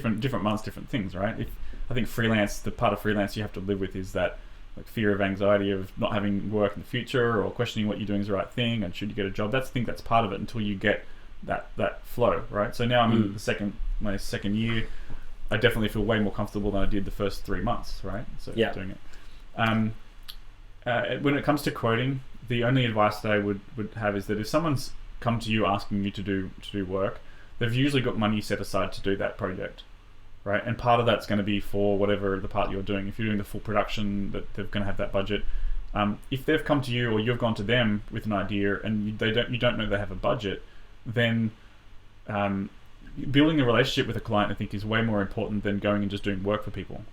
months, different things, right? I think freelance, the part of freelance you have to live with is that like fear of anxiety of not having work in the future or questioning what you're doing is the right thing and should you get a job. I think that's part of it until you get that flow, right? So now I'm in my second year. I definitely feel way more comfortable than I did the first 3 months, right? So doing it. When it comes to quoting, the only advice that I would have is that if someone's come to you asking you to do work, they've usually got money set aside to do that project, right? And part of that's going to be for whatever the part you're doing. If you're doing the full production, that they're going to have that budget. If they've come to you or you've gone to them with an idea and you don't know they have a budget, then building a relationship with a client, I think, is way more important than going and just doing work for people,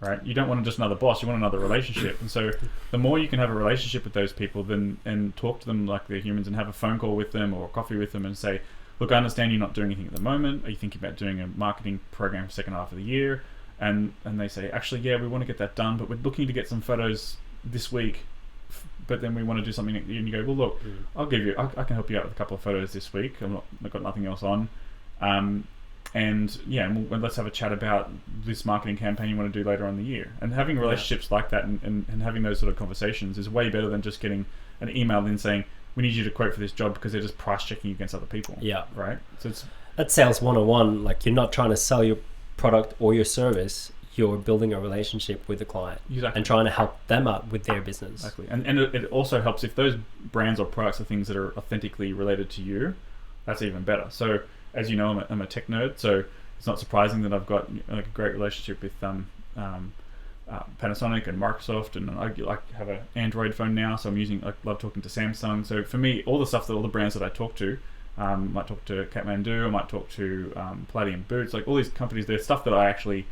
right? You don't want just another boss, you want another relationship. And so the more you can have a relationship with those people and talk to them like they're humans and have a phone call with them or a coffee with them and say, look, I understand you're not doing anything at the moment. Are you thinking about doing a marketing program for second half of the year? And they say, actually, yeah, we want to get that done, but we're looking to get some photos this week, but then we want to do something. And you go, well, look, I can help you out with a I've got nothing else on. And let's have a chat about this marketing campaign you want to do later on in the year. And having relationships like that and having those sort of conversations is way better than just getting an email in saying, we need you to quote for this job because they're just price checking against other people. Yeah. Right? So that's sales 101. Like you're not trying to sell your product or your service. You're building a relationship with the client and trying to help them out with their business. Exactly. And it also helps if those brands or products are things that are authentically related to you. That's even better. So as you know, I'm a tech nerd, so it's not surprising that I've got like a great relationship with Panasonic and Microsoft, and I have an Android phone now, so I love talking to Samsung. So for me, all the brands that I talk to, might talk to Kathmandu, I might talk to Palladium Boots, like all these companies, there's stuff that I actually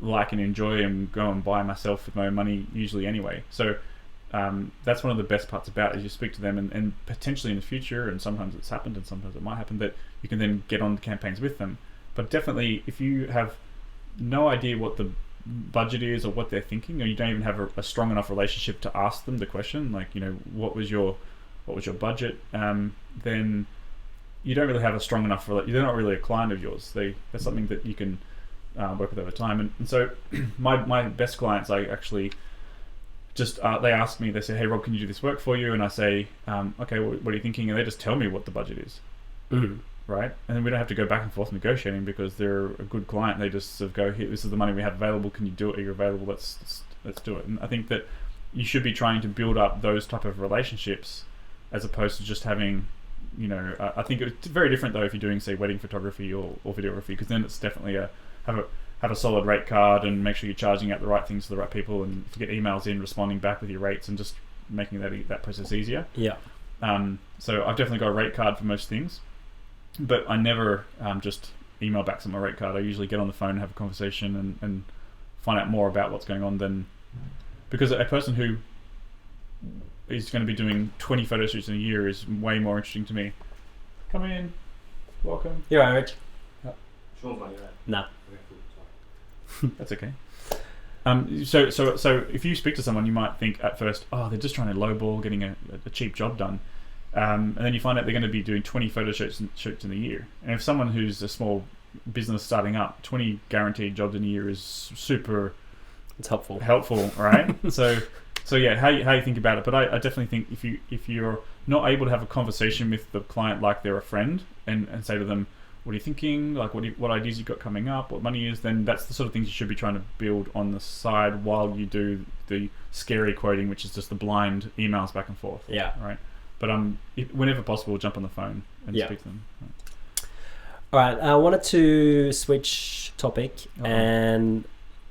like and enjoy and go and buy myself with my own money usually anyway. So that's one of the best parts about it, is you speak to them and potentially in the future, and sometimes it's happened and sometimes it might happen, that you can then get on campaigns with them. But definitely if you have no idea what the budget is or what they're thinking, or you don't even have a strong enough relationship to ask them the question, like, you know, what was your budget, then you don't really have a strong enough they're not really a client of yours. That's something that you can work with over time. And so my best clients, I actually just they ask me, they say, hey Rob, can you do this work for you? And I say, okay, what are you thinking? And they just tell me what the budget is. Right? And then we don't have to go back and forth negotiating because they're a good client. They just sort of go, here, this is the money we have available, can you do it? Are you available? Let's do it. And I think that you should be trying to build up those type of relationships as opposed to just having, you know, I think it's very different though if you're doing, say, wedding photography or videography, because then it's definitely have a solid rate card and make sure you're charging out the right things to the right people, and if you get emails in, responding back with your rates and just making that process easier. Yeah. So I've definitely got a rate card for most things, but I never just email back some of my rate card. I usually get on the phone and have a conversation and find out more about what's going on, than because a person who is going to be doing 20 photo shoots in a year is way more interesting to me. Come in. Welcome. You're right, Rich. Sean's not, you're right. Nah. That's okay. So if you speak to someone, you might think at first, oh, they're just trying to lowball getting a cheap job done, and then you find out they're going to be doing 20 photo shoots in a year. And if someone who's a small business starting up, 20 guaranteed jobs in a year is super. It's helpful, right? So yeah, how you think about it. But I definitely think if you're not able to have a conversation with the client like they're a friend and say to them, what are you thinking? Like, what ideas you got coming up? What money is? Then that's the sort of things you should be trying to build on the side while you do the scary quoting, which is just the blind emails back and forth. Yeah. Right. But whenever possible, jump on the phone and speak to them. Right. All right. I wanted to switch topic and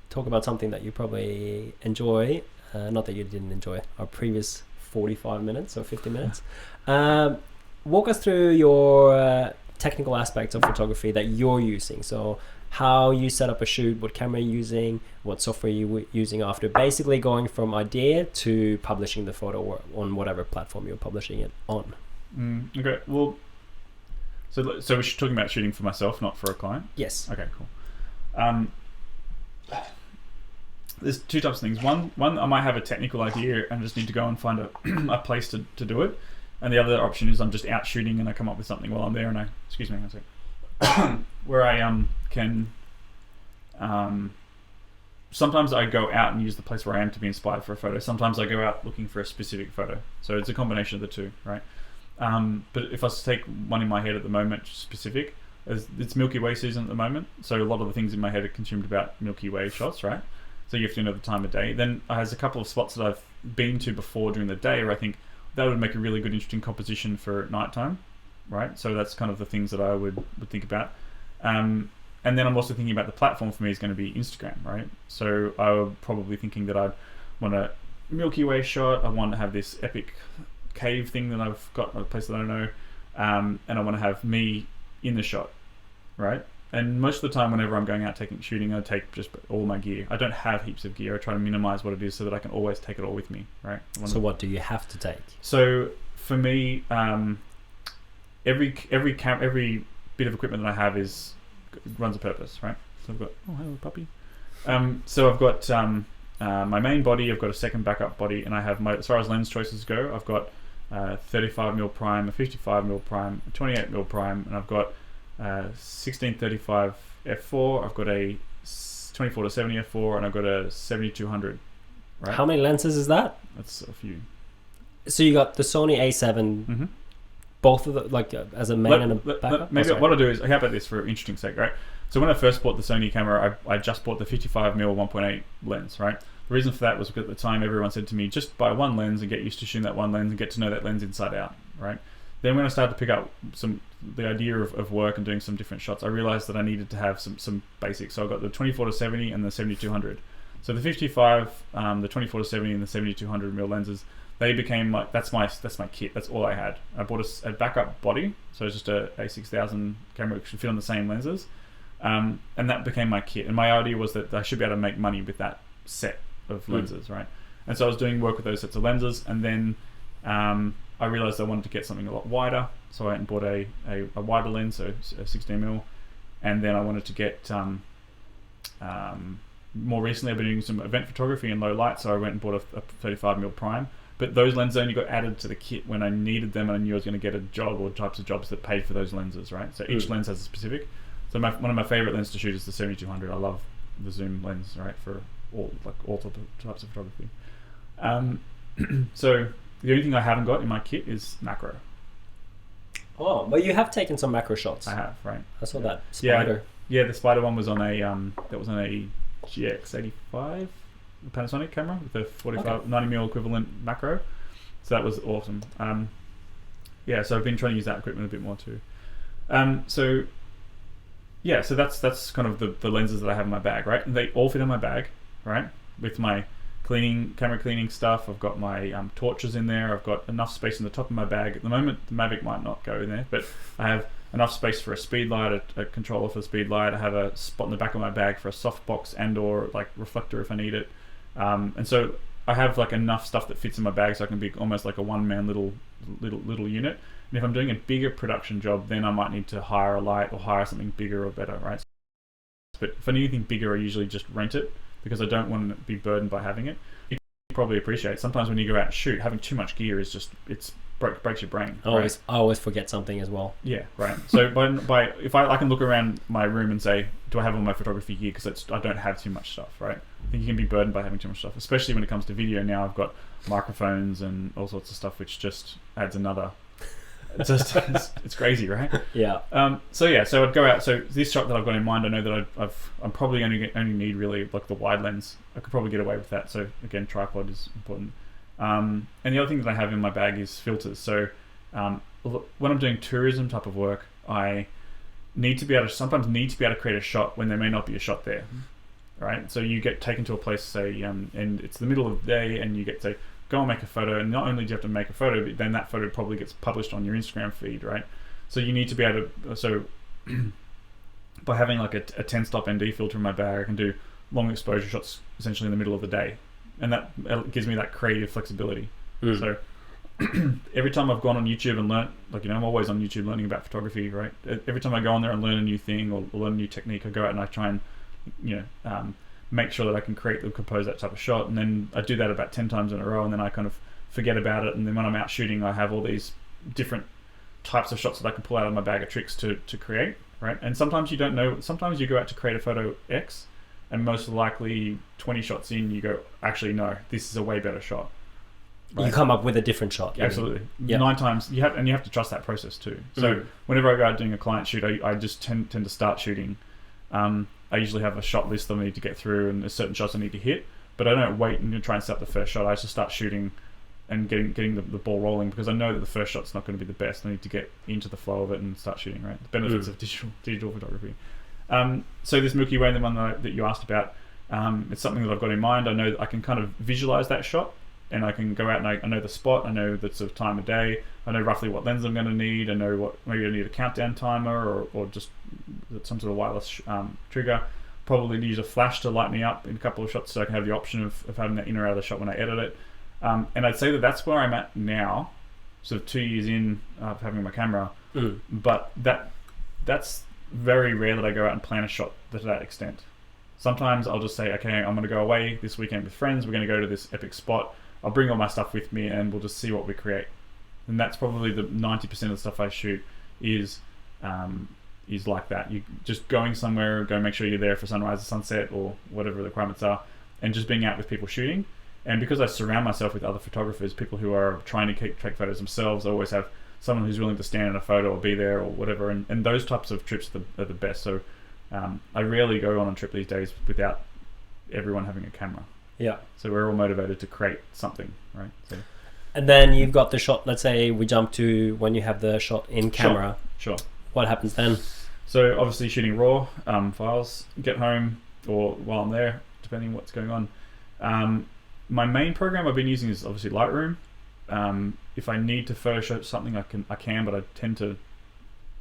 talk about something that you probably enjoy. Not that you didn't enjoy our previous 45 minutes or 50 minutes. Walk us through your technical aspects of photography that you're using. So how you set up a shoot, what camera you're using, what software you're using after, basically going from idea to publishing the photo on whatever platform you're publishing it on. Okay, well, so we're talking about shooting for myself, not for a client? Yes. Okay, cool. There's two types of things. One, I might have a technical idea and just need to go and find a place to do it. And the other option is I'm just out shooting and I come up with something while I'm there and I, excuse me, one second, where I can, sometimes I go out and use the place where I am to be inspired for a photo. Sometimes I go out looking for a specific photo. So it's a combination of the two, right? But if I was to take one in my head at the moment, specific, it's Milky Way season at the moment. So a lot of the things in my head are consumed about Milky Way shots, right? So you have to know the time of day. Then there's a couple of spots that I've been to before during the day where I think that would make a really good, interesting composition for nighttime, right? So that's kind of the things that I would think about. And then I'm also thinking about the platform for me is going to be Instagram, right? So I'm probably thinking that I'd want a Milky Way shot. I want to have this epic cave thing that I've got, a place that I know, and I want to have me in the shot, right? And most of the time, whenever I'm going out shooting, I take just all my gear. I don't have heaps of gear. I try to minimize what it is so that I can always take it all with me, right? So what do you have to take? So for me, every bit of equipment that I have runs a purpose, right? So I've got hello puppy. So I've got my main body. I've got a second backup body, and I have as far as lens choices go, I've got 35mm prime, a 55mm prime, a 28mm prime, and I've got 1635 f4. I've got a 24 to 70 f4, and I've got a 7200. Right? How many lenses is that? That's a few. So you got the Sony A7, both of the as a main and a backup. Maybe what I'll do is, how about this for interesting sake, right? So when I first bought the Sony camera, I just bought the 55mm 1.8 lens, right? The reason for that was because at the time everyone said to me, just buy one lens and get used to shooting that one lens and get to know that lens inside out, right? Then when I started to pick up the idea of work and doing some different shots, I realized that I needed to have some basics. So I got the 24 to 70 and the 7200. So the 55, the 24 to 70 and the 7200mm lenses, they became that's my kit. That's all I had. I bought a backup body, so it's just a A6000 camera which should fit on the same lenses, and that became my kit. And my idea was that I should be able to make money with that set of lenses, right? And so I was doing work with those sets of lenses, and then I realized I wanted to get something a lot wider, so I went and bought a wider lens, so a 16mm, and then I wanted to get more recently I've been doing some event photography in low light, so I went and bought a 35mm prime. But those lenses only got added to the kit when I needed them and I knew I was going to get a job or types of jobs that paid for those lenses, right? So each lens has a specific. So one of my favorite lenses to shoot is the 7200. I love the zoom lens, right, for all types of photography. So the only thing I haven't got in my kit is macro. Oh, but you have taken some macro shots. I have, right? I saw that spider. Yeah, the spider one was on a GX85 Panasonic camera with a 90mm equivalent macro. So that was awesome. So I've been trying to use that equipment a bit more too. So that's kind of the lenses that I have in my bag, right? And they all fit in my bag, right? With my camera cleaning stuff. I've got my torches in there. I've got enough space in the top of my bag. At the moment, the Mavic might not go in there, but I have enough space for a speed light, a controller for the speed light. I have a spot in the back of my bag for a softbox and or like reflector if I need it. And so I have like enough stuff that fits in my bag so I can be almost like a one-man little unit. And if I'm doing a bigger production job, then I might need to hire a light or hire something bigger or better, right? But if I need anything bigger, I usually just rent it because I don't want to be burdened by having it. You probably appreciate sometimes when you go out and shoot, having too much gear is just breaks your brain. I always forget something as well. Yeah, right. So if I can look around my room and say, do I have all my photography gear? Because I don't have too much stuff, right? I think you can be burdened by having too much stuff, especially when it comes to video. Now I've got microphones and all sorts of stuff, which just adds another. It's crazy, right? Yeah. So I'd go out. So this shot that I've got in mind, I know that I'm probably only need really like the wide lens. I could probably get away with that. So again, tripod is important. And the other thing that I have in my bag is filters. So when I'm doing tourism type of work, I sometimes need to be able to create a shot when there may not be a shot there. right? So you get taken to a place, say, and it's the middle of the day, and you get to go and make a photo, and not only do you have to make a photo, but then that photo probably gets published on your Instagram feed, right? So you need to be able to, so by having like a 10 stop ND filter in my bag, I can do long exposure shots essentially in the middle of the day, and that gives me that creative flexibility. So every time I've gone on YouTube and learnt, like, I'm always on YouTube learning about photography, right? Every time I go on there and learn a new thing or learn a new technique, I go out and I try and make sure that I can create and compose that type of shot, and then I do that about 10 times in a row, and then I kind of forget about it, and then when I'm out shooting, I have all these different types of shots that I can pull out of my bag of tricks to create, right? And sometimes you don't know, sometimes you go out to create a photo X, and most likely 20 shots in, you go, actually no, this is a way better shot. Right? You come up with a different shot. Absolutely. Yep. 9 times, you have to trust that process too. So whenever I go out doing a client shoot, I just tend to start shooting. I usually have a shot list that I need to get through, and there's certain shots I need to hit, but I don't wait and try and set up the first shot. I just start shooting and getting the ball rolling, because I know that the first shot's not going to be the best. I need to get into the flow of it and start shooting, right? The benefits of digital photography. So this Milky Way, the one that you asked about, it's something that I've got in mind. I know that I can kind of visualize that shot, and I can go out and I know the spot, I know the sort of time of day, I know roughly what lens I'm going to need, I know what, maybe I need a countdown timer or just some sort of wireless trigger. Probably use a flash to light me up in a couple of shots, so I can have the option of having that in or out of the shot when I edit it. And I'd say that that's where I'm at now, sort of 2 years in of having my camera. But that's very rare that I go out and plan a shot to that extent. Sometimes I'll just say, okay, I'm going to go away this weekend with friends, we're going to go to this epic spot, I'll bring all my stuff with me, and we'll just see what we create. And that's probably the 90% of the stuff I shoot is like that. You just going somewhere, go make sure you're there for sunrise or sunset or whatever the requirements are, and just being out with people shooting. And because I surround myself with other photographers, people who are trying to take photos themselves, I always have someone who's willing to stand in a photo or be there or whatever, and those types of trips are the best. So I rarely go on a trip these days without everyone having a camera. Yeah. So we're all motivated to create something, right? So. And then you've got the shot, let's say we jump to when you have the shot in camera. Sure. What happens then? So obviously shooting raw files, get home or while I'm there, depending on what's going on. My main program I've been using is obviously Lightroom. If I need to Photoshop something, I can, but I tend to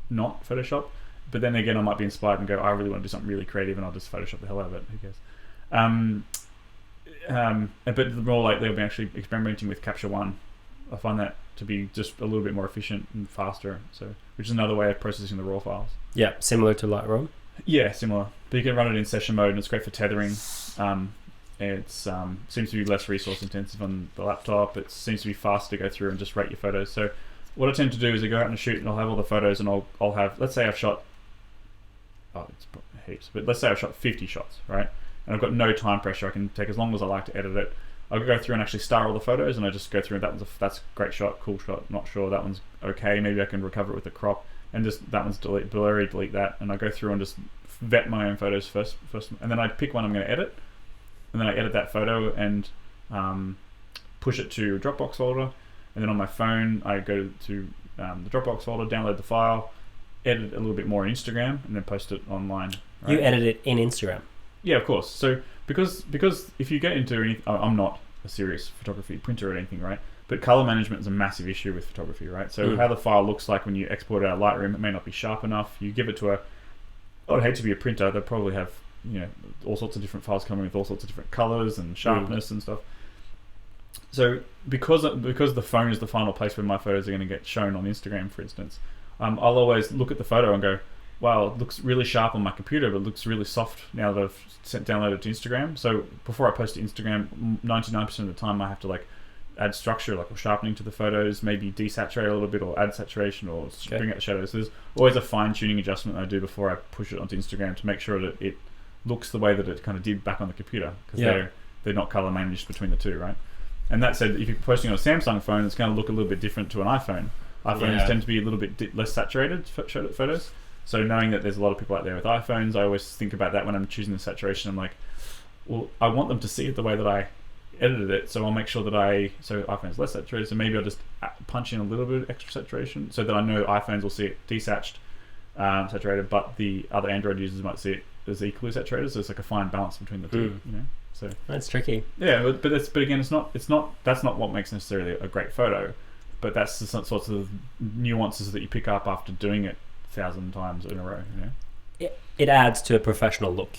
not Photoshop. But then again, I might be inspired and go, I really want to do something really creative, and I'll just Photoshop the hell out of it. Who cares? But more lately, I've been actually experimenting with Capture One. I find that to be just a little bit more efficient and faster. So, which is another way of processing the raw files. Yeah, similar to Lightroom. Yeah, similar. But you can run it in session mode, and it's great for tethering. It seems to be less resource intensive on the laptop. It seems to be faster to go through and just rate your photos. So what I tend to do is I go out and shoot, and I'll have all the photos, and I'll have, let's say I've shot, it's heaps, but let's say I've shot 50 shots, right? And I've got no time pressure. I can take as long as I like to edit it. I'll go through and actually star all the photos, and I just go through, that's a great shot, cool shot, not sure, that one's okay, maybe I can recover it with a crop, and just that one's blurry, delete that, and I go through and just vet my own photos first, and then I pick one I'm going to edit, and then I edit that photo and push it to a Dropbox folder, and then on my phone I go to the Dropbox folder, download the file, edit a little bit more on Instagram, and then post it online. Right? You edit it in Instagram? Yeah, of course. So because if you get into anything, I'm not a serious photography printer or anything, right? But color management is a massive issue with photography, right? So how the file looks like when you export it out of Lightroom, it may not be sharp enough. You give it to I'd hate to be a printer, they'll probably have, all sorts of different files coming with all sorts of different colors and sharpness and stuff. So because the phone is the final place where my photos are going to get shown on Instagram, for instance, I'll always look at the photo and go, wow, it looks really sharp on my computer, but it looks really soft now that I've downloaded it to Instagram. So before I post to Instagram, 99% of the time I have to add structure, or sharpening to the photos, maybe desaturate a little bit, or add saturation, or bring out the shadows. So there's always a fine-tuning adjustment I do before I push it onto Instagram to make sure that it looks the way that it kind of did back on the computer, because they're not color managed between the two, right? And that said, if you're posting on a Samsung phone, it's going to look a little bit different to an iPhone. iPhones tend to be a little bit less saturated photos. So knowing that there's a lot of people out there with iPhones, I always think about that when I'm choosing the saturation. I'm like, well, I want them to see it the way that I edited it, so I'll make sure that so iPhone's less saturated, so maybe I'll just punch in a little bit of extra saturation so that I know iPhones will see it desaturated, saturated, but the other Android users might see it as equally saturated. So it's like a fine balance between the two. You know, so That's tricky. yeah, but again, it's not that's not what makes necessarily a great photo, but that's the sorts of nuances that you pick up after doing it 1,000 times in a row. You know, It adds to a professional look.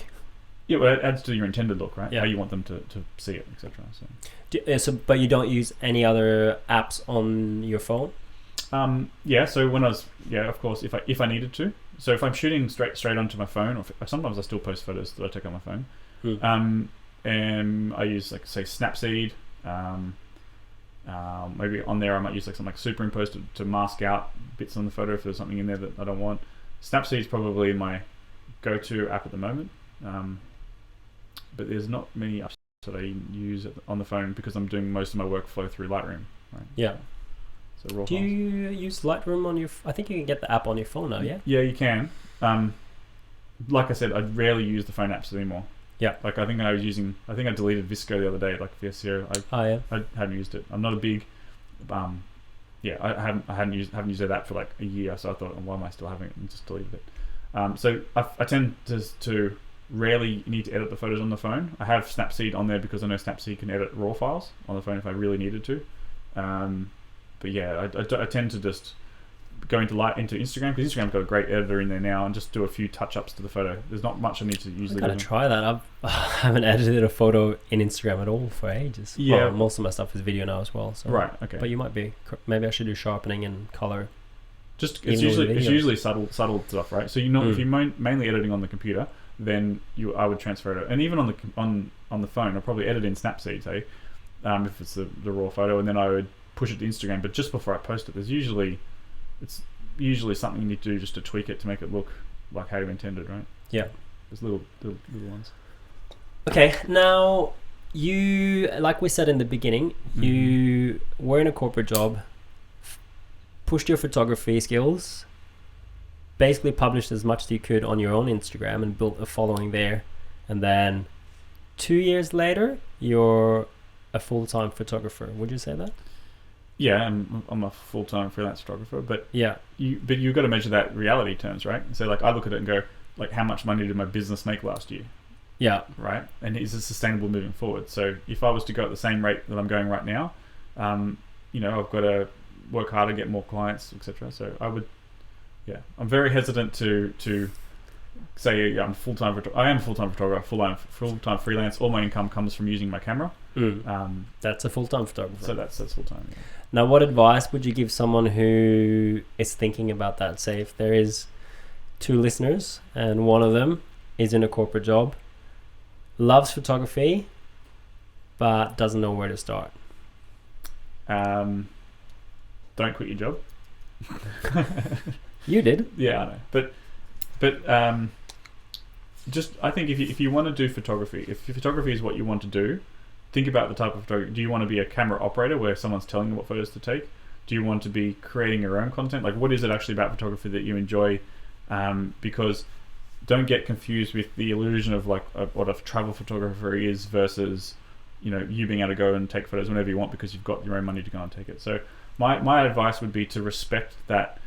yeah, well, it adds to your intended look, right? Yeah. How you want them to see it, etc. But you don't use any other apps on your phone? Yeah. So when of course, if I needed to. So if I'm shooting straight onto my phone, or sometimes I still post photos that I take on my phone. And I use like say Snapseed. Maybe on there I might use like something like Superimpose to mask out bits on the photo if there's something in there that I don't want. Snapseed is probably my go-to app at the moment. But there's not many apps that I use on the phone because I'm doing most of my workflow through Lightroom. Right? Yeah. So raw Do files. you use Lightroom on your... I think you can get the app on your phone now, yeah? Yeah, you can. Like I said, I rarely use the phone apps anymore. Yeah. Like I think I deleted Visco the other day, like VSCO. I hadn't used it. I'm not a big... I haven't used that app for like a year, so I thought, why am I still having it? And just deleted it. So I tend to rarely need to edit the photos on the phone. I have Snapseed on there because I know Snapseed can edit raw files on the phone if I really needed to. But yeah, I tend to just go into Instagram because Instagram's got a great editor in there now and just do a few touch-ups to the photo. There's not much I need to usually I do. gotta try that. I haven't edited a photo in Instagram at all for ages. Yeah. Well, most of my stuff is video now as well. So. Right, okay. But you might be... Maybe I should do sharpening and color. It's Even with videos. usually subtle stuff, right? So if you're mainly editing on the computer, then I would transfer it, and even on the phone, I'll probably edit in Snapseed, say, if it's the raw photo, and then I would push it to Instagram. But just before I post it, it's usually something you need to do just to tweak it to make it look like how you intended, right? Yeah. There's little ones. Okay, now you, like we said in the beginning, you were in a corporate job, pushed your photography skills, basically published as much as you could on your own Instagram and built a following there, and then 2 years later you're a full-time photographer. Would you say that? Yeah, I'm a full-time freelance photographer, but Yeah. you've got to measure that reality terms, right? So like I look at it and go, like, how much money did my business make last year, Yeah. right? And is it sustainable moving forward? So if I was to go at the same rate that I'm going right now, I've got to work harder, get more clients, etc. So I would, I'm very hesitant to say I'm full-time. I am a full-time photographer, full-time freelance. All my income comes from using my camera. That's a full-time photographer. So that's full-time. Yeah. Now, what advice would you give someone who is thinking about that? Say if there is 2 listeners and one of them is in a corporate job, loves photography, but doesn't know where to start. Don't quit your job. You did. Yeah, I know. But just I think if you want to do photography, if photography is what you want to do, think about the type of photography. Do you want to be a camera operator where someone's telling you what photos to take? Do you want to be creating your own content? Like, what is it actually about photography that you enjoy? Because don't get confused with the illusion of like what a travel photographer is versus you being able to go and take photos whenever you want because you've got your own money to go and take it. So my advice would be to respect that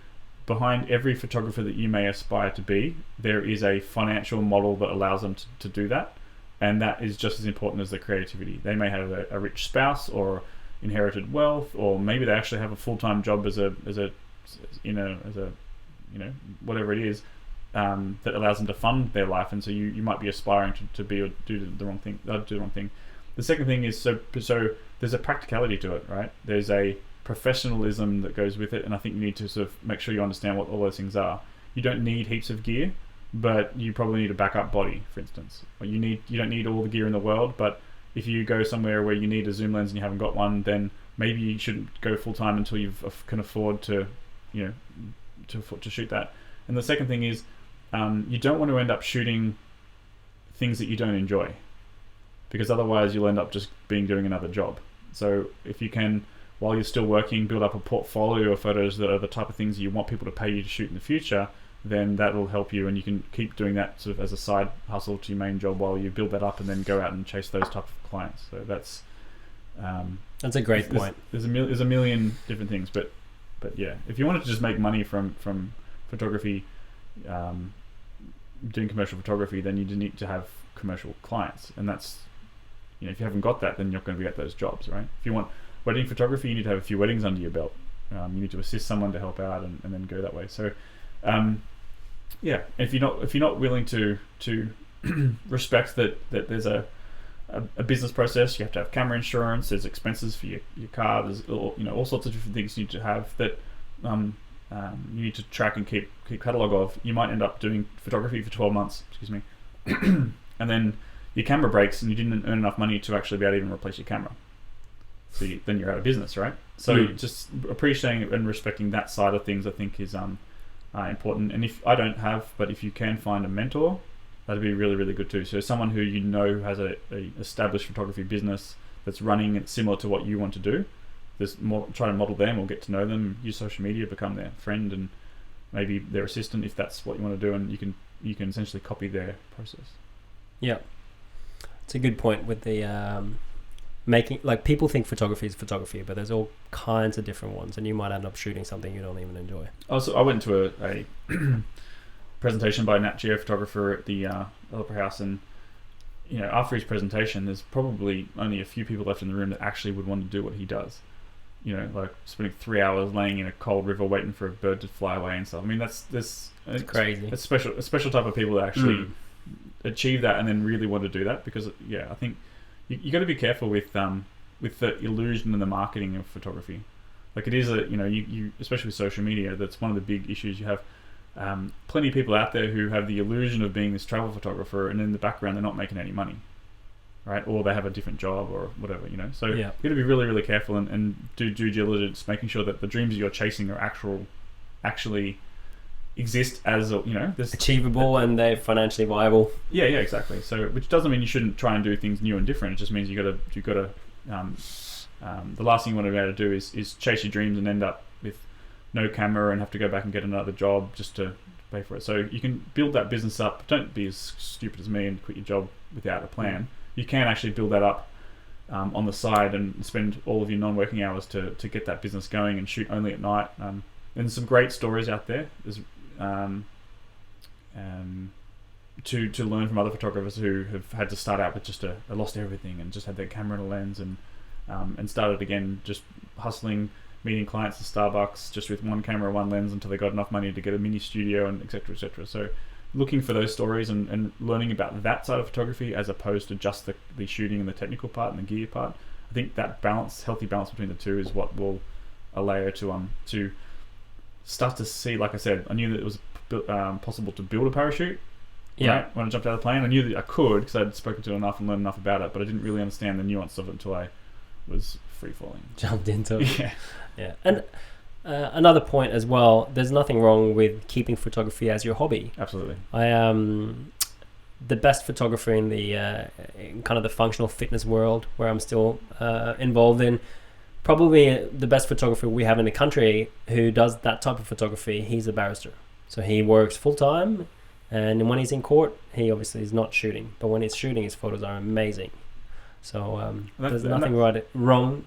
behind every photographer that you may aspire to be, there is a financial model that allows them to do that, and that is just as important as the creativity. They may have a rich spouse or inherited wealth, or maybe they actually have a full-time job as a whatever it is that allows them to fund their life, and so you might be aspiring to be or do the wrong thing. The second thing is so there's a practicality to it, right? There's a professionalism that goes with it, and I think you need to sort of make sure you understand what all those things are. You don't need heaps of gear, but you probably need a backup body, for instance. Or you don't need all the gear in the world, but if you go somewhere where you need a zoom lens and you haven't got one, then maybe you shouldn't go full time until you can afford to shoot that. And the second thing is you don't want to end up shooting things that you don't enjoy, because otherwise you'll end up just doing another job. So if you can, while you're still working, build up a portfolio of photos that are the type of things you want people to pay you to shoot in the future, then that will help you, and you can keep doing that sort of as a side hustle to your main job while you build that up and then go out and chase those type of clients. So that's a great point. There's a million different things, but yeah, if you wanted to just make money from photography, doing commercial photography, then you need to have commercial clients, and that's, if you haven't got that, then you're not going to get those jobs, right? If you want wedding photography, you need to have a few weddings under your belt. You need to assist someone to help out, and then go that way. So, if you're not willing to respect that there's a business process, you have to have camera insurance, there's expenses for your car, there's all sorts of different things you need to have that you need to track and keep catalog of. You might end up doing photography for 12 months, and then your camera breaks and you didn't earn enough money to actually be able to even replace your camera. So then you're out of business, right? So just appreciating and respecting that side of things, I think, is important. And if you can find a mentor, that'd be really, really good too. So someone who has a established photography business that's running it similar to what you want to do. Try to model them or get to know them. Use social media, become their friend and maybe their assistant if that's what you want to do. And you can essentially copy their process. Yeah, it's a good point with the making. Like, people think photography is photography, but there's all kinds of different ones, and you might end up shooting something you don't even enjoy. Also, I went to a presentation by a Nat Geo photographer at the Opera House, and after his presentation, there's probably only a few people left in the room that actually would want to do what he does. Like spending 3 hours laying in a cold river waiting for a bird to fly away and stuff. I mean, it's crazy. It's a special type of people that actually achieve that and then really want to do that, because I think you got to be careful with the illusion and the marketing of photography. Like, it is you especially with social media, that's one of the big issues you have. Plenty of people out there who have the illusion of being this travel photographer, and in the background they're not making any money, right? Or they have a different job or whatever, So you got to be really, really careful and do due diligence, making sure that the dreams you're chasing are actually exist as this achievable and they're financially viable. Yeah, exactly. So, which doesn't mean you shouldn't try and do things new and different. It just means you got to. The last thing you want to be able to do is chase your dreams and end up with no camera and have to go back and get another job just to pay for it. So you can build that business up. Don't be as stupid as me and quit your job without a plan. You can actually build that up on the side and spend all of your non-working hours to get that business going and shoot only at night. And there's some great stories out there. There's to learn from other photographers who have had to start out with just lost everything and just had their camera and a lens and started again just hustling, meeting clients at Starbucks just with one camera, one lens until they got enough money to get a mini studio and etc. etc. So looking for those stories and learning about that side of photography as opposed to just the shooting and the technical part and the gear part. I think that healthy balance between the two is what will allow you to start to see. Like I said, I knew that it was possible to build a parachute. Right? When I jumped out of the plane, I knew that I could because I'd spoken to enough and learned enough about it, but I didn't really understand the nuance of it until I was free falling. Jumped into it. Yeah. And another point as well, there's nothing wrong with keeping photography as your hobby. Absolutely. I am the best photographer in the in kind of the functional fitness world where I'm still involved in. Probably the best photographer we have in the country who does that type of photography. He's a barrister. So he works full time, and when he's in court, he obviously is not shooting. But when he's shooting, his photos are amazing. So there's nothing wrong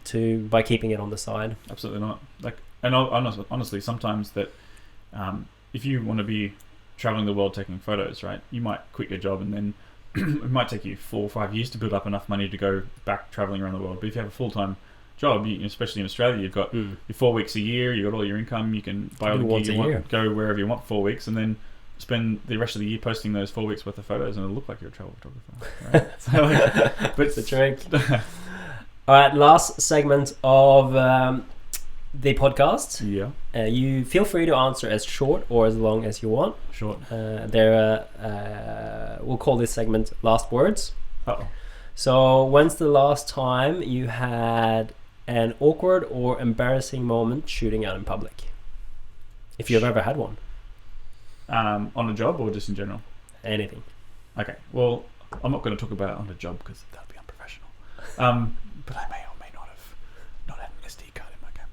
by keeping it on the side. Absolutely not. And honestly, sometimes that if you want to be traveling the world taking photos, right, you might quit your job and then it might take you 4 or 5 years to build up enough money to go back traveling around the world. But if you have a full-time job, especially in Australia, you've got your 4 weeks a year, you've got all your income, you can buy all the gear you want, go wherever you want for 4 weeks, and then spend the rest of the year posting those 4 weeks worth of photos, and it'll look like you're a travel photographer. Right? So, but it's a trick. All right, last segment of the podcast. Yeah. You feel free to answer as short or as long as you want. Short. We'll call this segment Last Words. Uh-oh. So, when's the last time you had an awkward or embarrassing moment shooting out in public? If you've ever had one. On a job or just in general? Anything. Okay. Well, I'm not going to talk about it on a job because that would be unprofessional. But I may or may not have not had an SD card in my camera.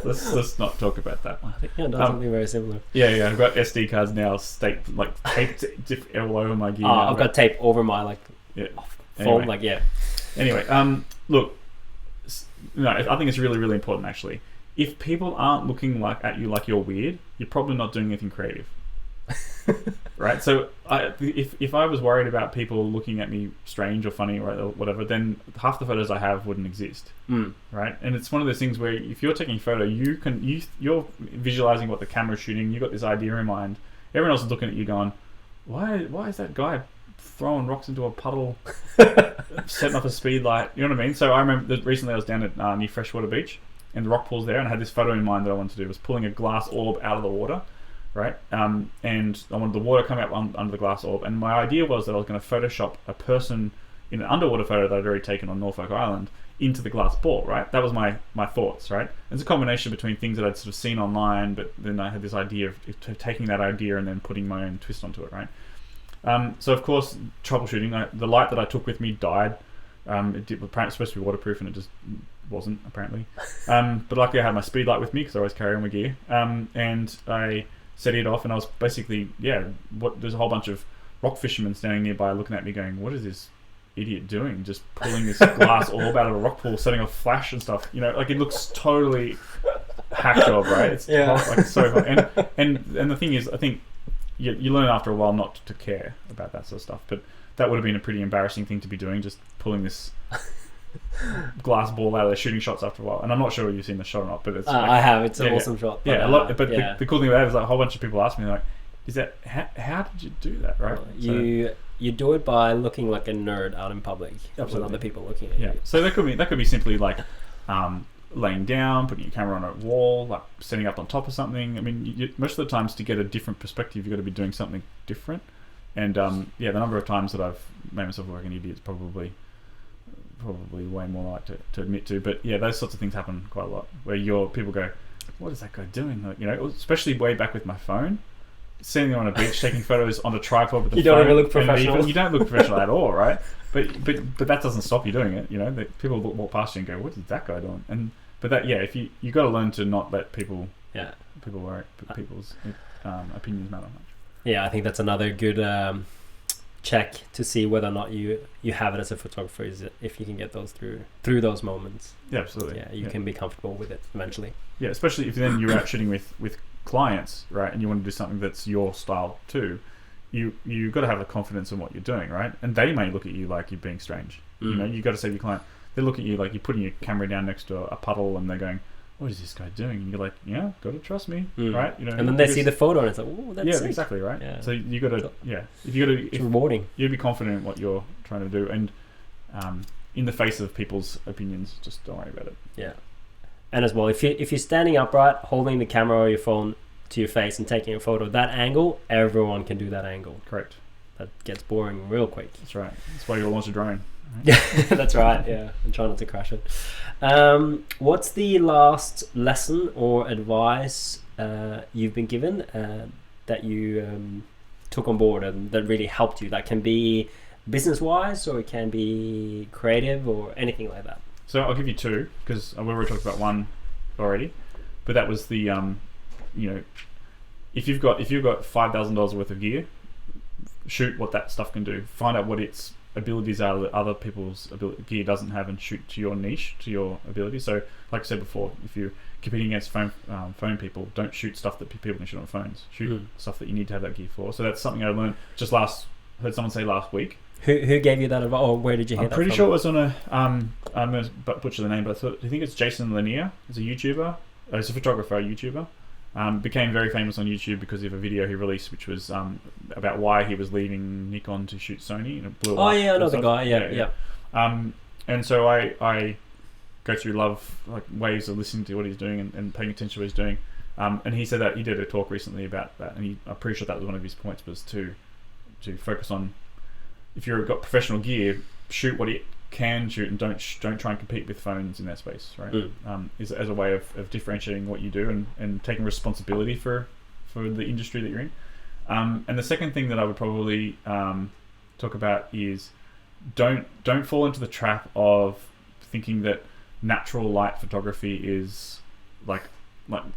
Let's not talk about that one. I think it does something very similar. Yeah. I've got SD cards now taped all over my gear. I've got tape over my phone. Anyway. Anyway, look, I think it's really, really important actually. If people aren't looking at you like you're weird, you're probably not doing anything creative. Right? So if I was worried about people looking at me strange or funny or whatever, then half the photos I have wouldn't exist. Right? And it's one of those things where if you're taking a photo, you're visualizing what the camera's shooting, you've got this idea in mind. Everyone else is looking at you going, why is that guy throwing rocks into a puddle, setting up a speed light? You know what I mean? So I remember that recently I was down at near Freshwater Beach, and the rock pool's there, and I had this photo in mind that I wanted to do. Was pulling a glass orb out of the water, right? And I wanted the water coming up under the glass orb, and my idea was that I was going to Photoshop a person in an underwater photo that I'd already taken on Norfolk Island into the glass ball, right? That was my thoughts, right? It's a combination between things that I'd sort of seen online, but then I had this idea of taking that idea and then putting my own twist onto it, right? So of course, troubleshooting, the light that I took with me died. It was supposed to be waterproof and it just wasn't, apparently. But luckily I had my speed light with me because I always carry on my gear. And I set it off, and I was basically, there's a whole bunch of rock fishermen standing nearby looking at me going, what is this idiot doing? Just pulling this glass orb out of a rock pool, setting off flash and stuff. You know, like it looks totally hack job, right? It's like so fun. And the thing is, I think you learn after a while not to care about that sort of stuff. But that would have been a pretty embarrassing thing to be doing, just pulling this glass ball out of there, shooting shots after a while. And I'm not sure if you've seen the shot or not, but it's I have. It's an awesome shot. But, a lot. But the cool thing about that is like a whole bunch of people ask me like, "Is that how did you do that?" Right? You do it by looking like a nerd out in public with other people looking at you. So that could be simply like laying down, putting your camera on a wall, like setting up on top of something. I mean, most of the times to get a different perspective, you've got to be doing something different. And the number of times that I've made myself look like an idiot is probably way more like to admit to. But yeah, those sorts of things happen quite a lot, where people go, "What is that guy doing?" Like, you know, especially way back with my phone, sitting there on a beach taking photos on a tripod with the phone. You don't even look professional. You don't look professional at all, right? But that doesn't stop you doing it. You know, people walk past you and go, "What is that guy doing?" If you got to learn to not let people's opinions matter much. Yeah, I think that's another good check to see whether or not you have it as a photographer, is if you can get those through those moments. Yeah, absolutely. Yeah, you can be comfortable with it eventually. Yeah, especially if then you're out shooting with clients, right, and you want to do something that's your style too. You got to have the confidence in what you're doing, right? And they may look at you like you're being strange. You know, you got to say to your client, they look at you like you're putting your camera down next to a puddle, and they're going, "What is this guy doing?" And you're like, "Yeah, got to trust me," right? You know, and then they see the photo and it's like, "Oh, that's sick." Exactly, right? Yeah. So you got to, It's rewarding. You be confident in what you're trying to do, and in the face of people's opinions, just don't worry about it. Yeah, and as well, if you're standing upright, holding the camera or your phone to your face and taking a photo, that angle, everyone can do that angle. Correct. That gets boring real quick. That's right. That's why you launch a drone. Yeah, that's right. Yeah, and try not to crash it. What's the last lesson or advice you've been given that you took on board and that really helped you? That can be business-wise, or it can be creative, or anything like that. So I'll give you two, because we already talked about one already, but that was the if you've got $5,000 worth of gear, shoot what that stuff can do. Find out what its abilities are that other people's gear doesn't have, and shoot to your niche, to your ability. So, like I said before, if you're competing against phone people, don't shoot stuff that people can shoot on phones. Shoot stuff that you need to have that gear for. So that's something I learned heard someone say last week. Who gave you that advice? Or where did you hear that from? I'm pretty sure it was on a I'm going to butcher the name, but I think it's Jason Lanier. He's a YouTuber. He's a photographer, YouTuber. Became very famous on YouTube because of a video he released, which was about why he was leaving Nikon to shoot Sony. And it blew up. I know the guy. Yeah. And so I go through ways of listening to what he's doing and paying attention to what he's doing. And he said that he did a talk recently about that, and I'm pretty sure that was one of his points, was to focus on, if you've got professional gear, shoot what it can shoot, and don't try and compete with phones in that space, right? As a way of differentiating what you do and taking responsibility for the industry that you're in. And the second thing that I would probably talk about is don't fall into the trap of thinking that natural light photography is like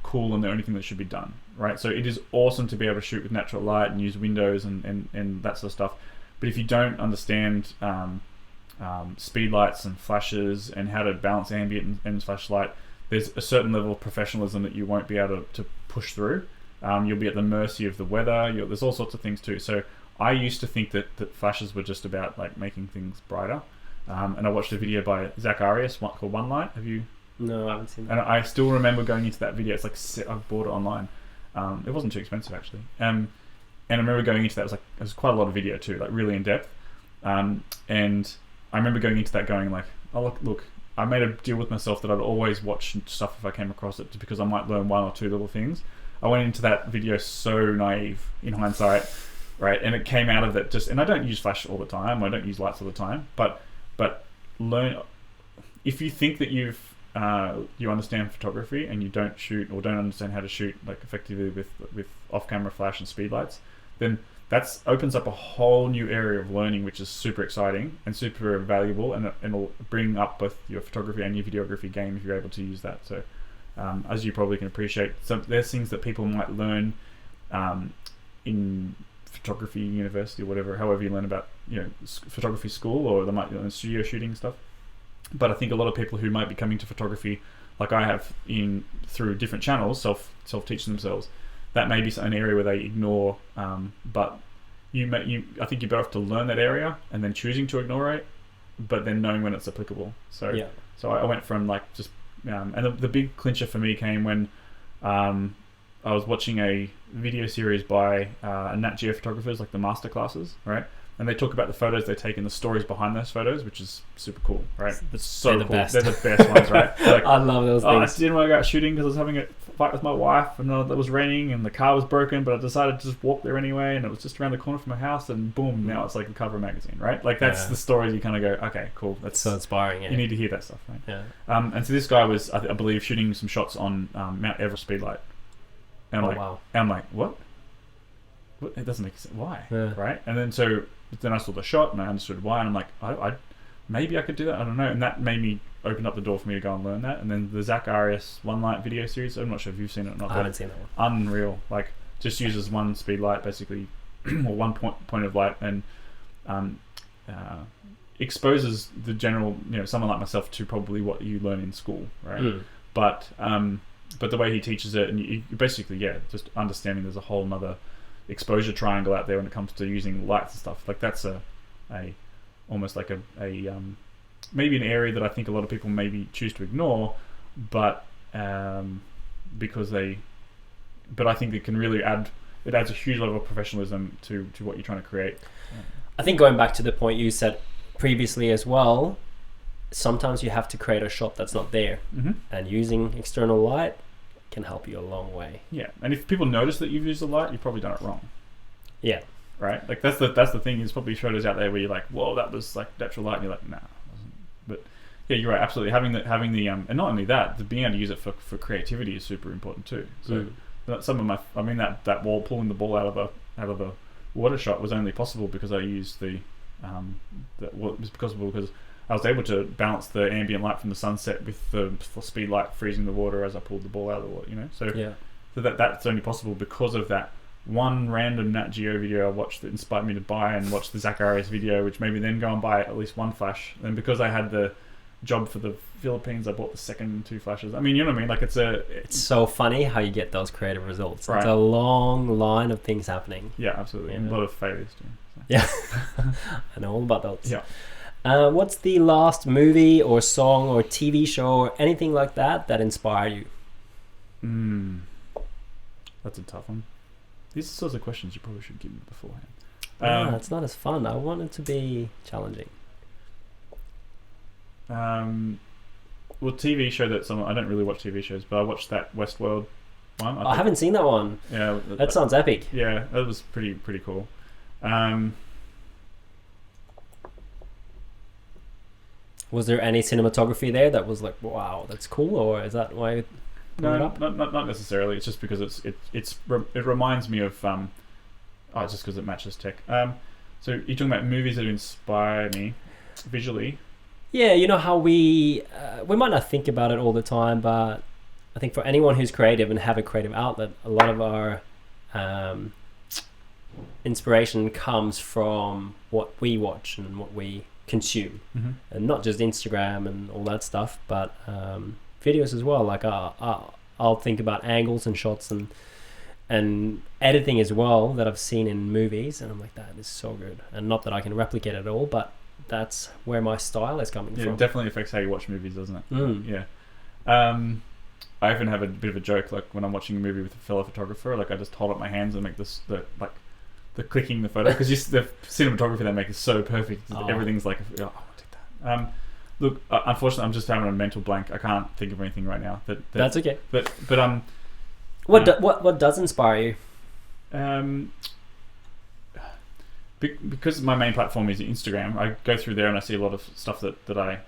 cool and the only thing that should be done, right? So it is awesome to be able to shoot with natural light and use windows and that sort of stuff, but if you don't understand speed lights and flashes and how to balance ambient and flashlight, there's a certain level of professionalism that you won't be able to push through. You'll be at the mercy of the weather. There's all sorts of things too. So I used to think that flashes were just about like making things brighter. And I watched a video by Zach Arias called One Light. Have you? No, I haven't seen that. And I still remember going into that video. It's like I bought it online. It wasn't too expensive actually. And I remember going into that. It was quite a lot of video too, like really in depth. And I remember going into that going like, oh look, I made a deal with myself that I'd always watch stuff if I came across it, because I might learn one or two little things. I went into that video so naive in hindsight, right? And it came out of that and I don't use flash all the time. I don't use lights all the time, but learn. If you think that you understand photography and you don't shoot or don't understand how to shoot like effectively with off-camera flash and speed lights, then that opens up a whole new area of learning, which is super exciting and super valuable, and it'll bring up both your photography and your videography game if you're able to use that. So as you probably can appreciate, there's things that people might learn in photography university or whatever, however you learn about photography school, or they might learn studio shooting stuff. But I think a lot of people who might be coming to photography like I have through different channels, self-teaching themselves, that may be an area where they ignore, but I think you're better off to learn that area and then choosing to ignore it, but then knowing when it's applicable. So I went from like just and the big clincher for me came when I was watching a video series by Nat Geo photographers, like the master classes, right? And they talk about the photos they take and the stories behind those photos, which is super cool, right? It's so They're the cool. best. They're the best ones, right? Like, I love those I things. didn't want to go out shooting because I was having a fight with my wife, and it was raining and the car was broken, but I decided to just walk there anyway, and it was just around the corner from my house, and boom, now it's like the cover of a magazine, right? Like that's the stories you kind of go, okay, cool. That's so inspiring. Yeah. You need to hear that stuff, right? Yeah. And so this guy was, I believe, shooting some shots on Mount Everest speedlight, and I'm like, what? It doesn't make sense. Why? Yeah. Right? And then I saw the shot and I understood why, and I'm like, I maybe I could do that. I don't know. And that made me open up the door for me to go and learn that. And then the Zach Arias One Light video series, I'm not sure if you've seen it or not. I haven't seen that one. Unreal. Like, just uses one speed light basically, or one point of light, and exposes the general, someone like myself to probably what you learn in school, right? But the way he teaches it, and you basically, just understanding there's a whole nother exposure triangle out there when it comes to using lights and stuff. Like that's almost like a maybe an area that I think a lot of people maybe choose to ignore, but because but I think it can really adds a huge level of professionalism to what you're trying to create. I think going back to the point you said previously as well, sometimes you have to create a shot that's not there, and using external light can help you a long way. Yeah, and if people notice that you've used the light, you've probably done it wrong. Yeah. Right? Like that's the thing. There's probably photos out there where you're like, whoa, that was like natural light, and you're like, nah, it wasn't. But yeah, you're right, absolutely. Having the and not only that, being able to use it for creativity is super important too. So some of that wall, pulling the ball out of a water shot was only possible because I used it was possible because I was able to balance the ambient light from the sunset with the speed light freezing the water as I pulled the ball out of the water, So that's only possible because of that one random Nat Geo video I watched that inspired me to buy and watch the Zach Arias video, which made me then go and buy at least one flash. And because I had the job for the Philippines, I bought the second two flashes. I mean, you know what I mean? Like it's so funny how you get those creative results. Right. It's a long line of things happening. Yeah, absolutely. And a lot of failures too. So. Yeah. I know all about those. Yeah. What's the last movie or song or TV show or anything like that inspired you? That's a tough one. These are sorts of questions you probably should give me beforehand. It's not as fun. I want it to be challenging. Well, TV show I don't really watch TV shows, but I watched that Westworld one. I haven't seen that one. Yeah, that sounds epic. Yeah, that was pretty cool. Was there any cinematography there that was like, wow, that's cool, or is that why? No, not necessarily. It's just because it reminds me of it's just because it matches tech. So you're talking about movies that inspire me visually. Yeah, you know how we might not think about it all the time, but I think for anyone who's creative and have a creative outlet, a lot of our inspiration comes from what we watch and what we consume, and not just Instagram and all that stuff, but videos as well. Like I'll think about angles and shots and and editing as well that I've seen in movies, and I'm like, that is so good. And not that I can replicate it all, but that's where my style is coming from. It definitely affects how you watch movies, doesn't it? Mm. Yeah. I even have a bit of a joke, like when I'm watching a movie with a fellow photographer, like I just hold up my hands and make the clicking the photo, because the cinematography they make is so perfect. Everything's like, I want to take that. Look, unfortunately, I'm just having a mental blank. I can't think of anything right now. That's okay. But what does inspire you? Because my main platform is Instagram, I go through there and I see a lot of stuff that I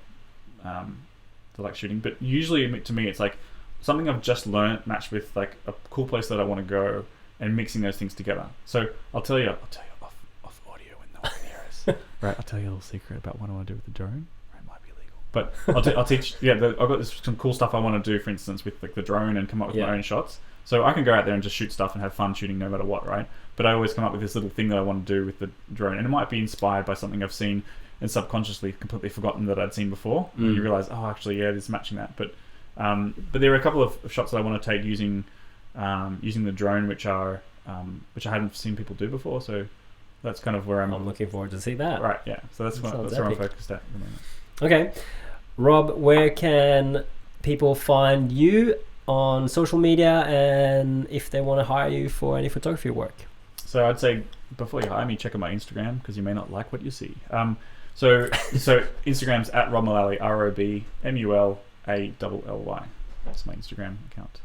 like shooting. But usually, to me, it's like something I've just learned matched with like a cool place that I want to go, and mixing those things together. So I'll tell you off audio when no one can hear us. Right, I'll tell you a little secret about what I want to do with the drone. Right, it might be illegal, but I'll teach. Yeah, I've got some cool stuff I want to do. For instance, with like the drone, and come up with my own shots. So I can go out there and just shoot stuff and have fun shooting no matter what, right? But I always come up with this little thing that I want to do with the drone, and it might be inspired by something I've seen and subconsciously completely forgotten that I'd seen before. And you realise, actually, yeah, it's matching that. But there are a couple of shots that I want to take using the drone, which I hadn't seen people do before. So that's kind of where I'm looking forward to see that. Right, yeah. So that's where I'm focused at the moment. Okay, Rob, where can people find you on social media, and if they want to hire you for any photography work? So I'd say before you hire me, check out my Instagram, because you may not like what you see. So Instagram's at Rob Mulally, ROBMULALLY. That's my Instagram account.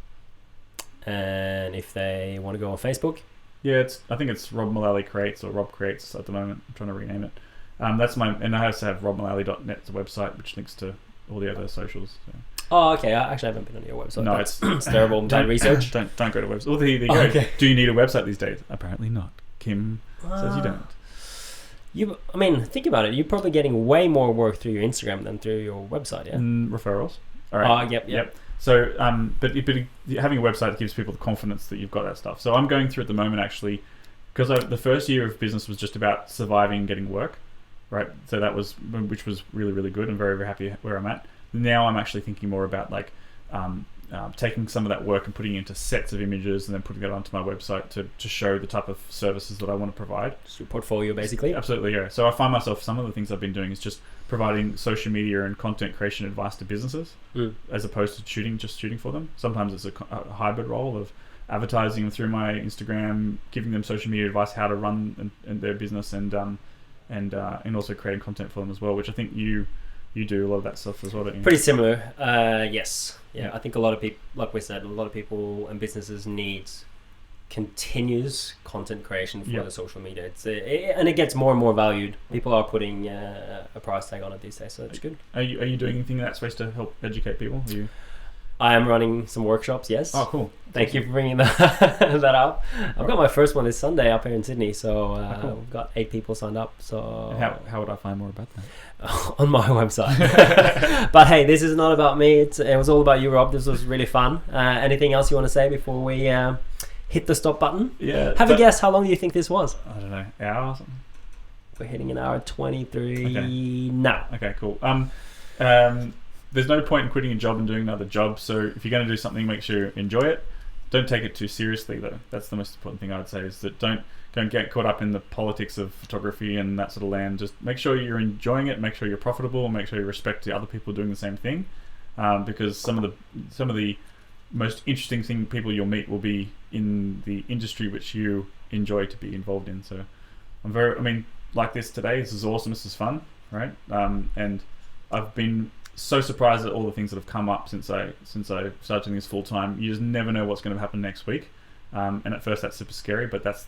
And if they want to go on Facebook? Yeah, I think it's Rob Mulally Creates, or Rob Creates at the moment. I'm trying to rename it. That's and I also have robmulally.net, it's a website which links to all the other socials. So. Oh, okay. I actually haven't been on your website. No, it's terrible. Bad research. Don't go to websites. Well, there you go. Okay. Do you need a website these days? Apparently not. Kim says you don't. I mean, think about it. You're probably getting way more work through your Instagram than through your website, yeah? Referrals. All right. Yep. So, but having a website gives people the confidence that you've got that stuff. So I'm going through at the moment, actually, because the first year of business was just about surviving and getting work, right? So which was really, really good, and very, very happy where I'm at. Now I'm actually thinking more about like taking some of that work and putting it into sets of images, and then putting it onto my website to show the type of services that I want to provide. Just your portfolio, basically. Absolutely, yeah. So I find myself, some of the things I've been doing is just providing social media and content creation advice to businesses, as opposed to just shooting for them. Sometimes it's a hybrid role of advertising through my Instagram, giving them social media advice, how to run their business, and also creating content for them as well, which I think you do a lot of that stuff as well, don't you? Pretty similar, yes. Yeah, I think a lot of people, like we said, a lot of people and businesses need continuous content creation for the social media. And it gets more and more valued. People are putting a price tag on it these days, so that's good. Are you doing anything in that space to help educate people? I am running some workshops, yes. Oh, cool. Thank you for bringing that up. I've got my first one this Sunday up here in Sydney, so cool. We've got 8 people signed up. So and how would I find more about that? On my website. But hey, this is not about me. It was all about you, Rob. This was really fun. Anything else you want to say before we hit the stop button? Yeah. Have a guess. How long do you think this was? I don't know. Hour or something? We're hitting an hour 23 okay. now. Okay, cool. There's no point in quitting a job and doing another job. So if you're going to do something, make sure you enjoy it. Don't take it too seriously, though. That's the most important thing I would say, is that don't get caught up in the politics of photography and that sort of land. Just make sure you're enjoying it, make sure you're profitable, and make sure you respect the other people doing the same thing. Because some of the most interesting people you'll meet will be in the industry which you enjoy to be involved in. So like this today, this is awesome, this is fun, right? And I've been so surprised at all the things that have come up since I started doing this full time. You just never know what's going to happen next week, and at first that's super scary. But that's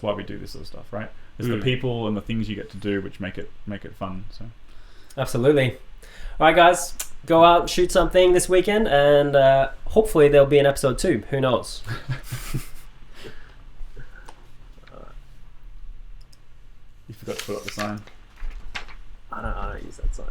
why we do this sort of stuff, right? It's the people and the things you get to do which make it fun. So absolutely. All right, guys, go out, shoot something this weekend, and hopefully there'll be an episode 2. Who knows? You forgot to put up the sign. I don't use that sign.